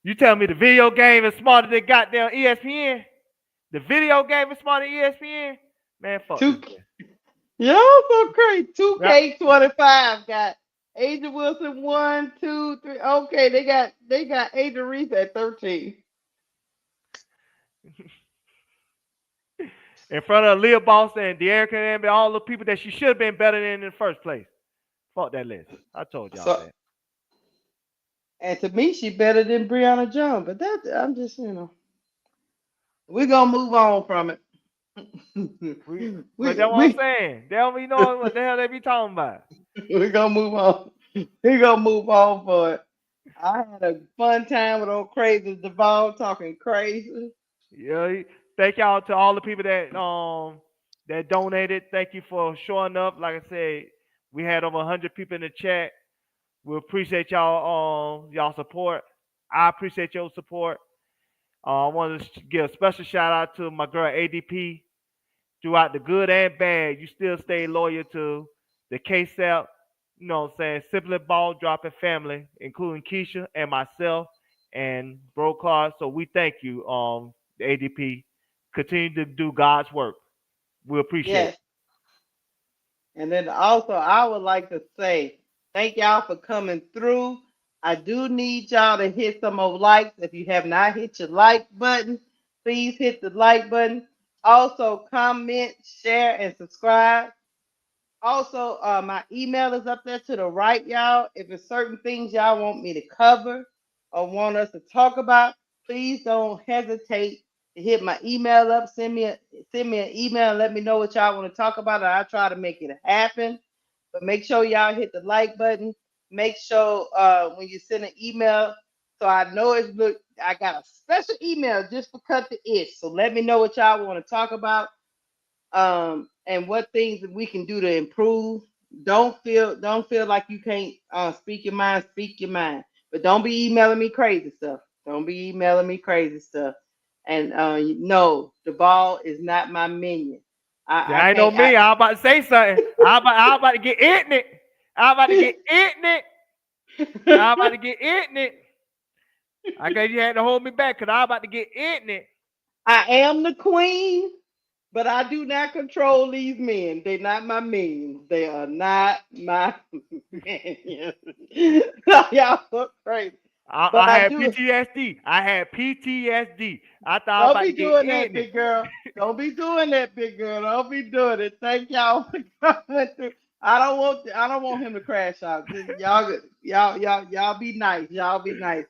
You tell me the video game is smarter than goddamn ESPN? The video game is smarter than ESPN? Man, fuck this. Y'all so crazy. 2K25 got Angel Wilson 1, 2, 3. Okay, they got Angel Reese at 13. in front of Leah Boston and De'Erica and all the people that she should have been better than in the first place. Fuck that list. I told y'all So, that. and to me, she better than Brianna Jones. But that I'm just, we're gonna move on from it. But we that's what I'm we saying. They don't be knowing what the hell they be talking about. we're gonna move on. We're gonna move on for it. I had a fun time with old crazy Devon talking crazy. Yeah, thank y'all to all the people that donated. Thank you for showing up. Like I said, we had over 100 people in the chat. We appreciate y'all support. I appreciate your support. I want to give a special shout out to my girl ADP. Throughout the good and bad, you still stay loyal to the KSAP, you know what I'm saying, Simply Ball Dropping family, including Keisha and myself and Bro Clark. So we thank you, the ADP. Continue to do God's work. We appreciate Yes. And then also, I would like to say thank y'all for coming through. I do need y'all to hit some more likes. If you have not hit your like button, please hit the like button. Also, comment, share, and subscribe. Also, my email is up there to the right, y'all. If there's certain things y'all want me to cover or want us to talk about, please don't hesitate to hit my email up. Send me an email and let me know what y'all want to talk about, and I'll try to make it happen. But make sure y'all hit the like button. Make sure when you send an email, so I know I got a special email just for Cut the Ish. So let me know what y'all want to talk about, and what things that we can do to improve. Don't feel like you can't speak your mind. Speak your mind, but don't be emailing me crazy stuff. Don't be emailing me crazy stuff. And no, the ball is not my minion. you. I I know can't. me. I about to say something. I about to get in it. I about to get in it. I about to get in it. I guess you had to hold me back because I about to get in it. I am the queen, but I do not control these men. They're not my minions. They are not my minions. Y'all look crazy. But I I had do. PTSD. I had PTSD. I thought I was Don't about be to get doing that, in it. big girl. Don't be doing that, big girl. Don't be doing it. Thank y'all for coming through. I don't want him to crash out. Just y'all be nice. Y'all be nice.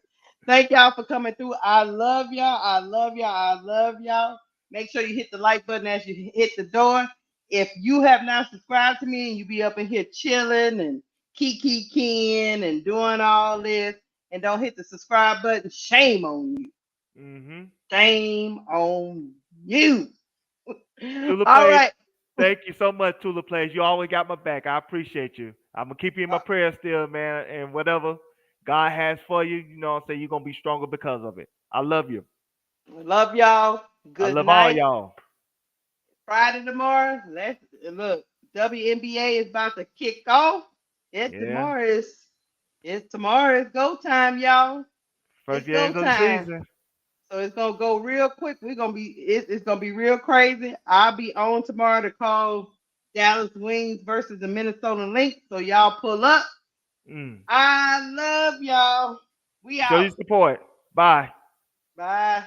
Thank y'all for coming through. I love y'all. I love y'all. I love y'all. Make sure you hit the like button as you hit the door. If you have not subscribed to me and you be up in here chilling and kiki and doing all this and don't hit the subscribe button, shame on you. Mm-hmm. Shame on you. Tula All Plays, right. thank you so much, Tula Plays. You always got my back. I appreciate you. I'm gonna keep you in my prayers still, man. And whatever God has for you, you know what I'm saying, you're gonna be stronger because of it. I love you. Love y'all. I Good love all night. y'all. Friday tomorrow. Let's look. WNBA is about to kick off. It's Yeah. tomorrow is it's tomorrow is go time, y'all. First It's go games of the time. season. So it's gonna go real quick. It's gonna be real crazy. I'll be on tomorrow to call Dallas Wings versus the Minnesota Lynx. So y'all pull up. Mm. I love y'all. We Show out. your support. Bye. Bye.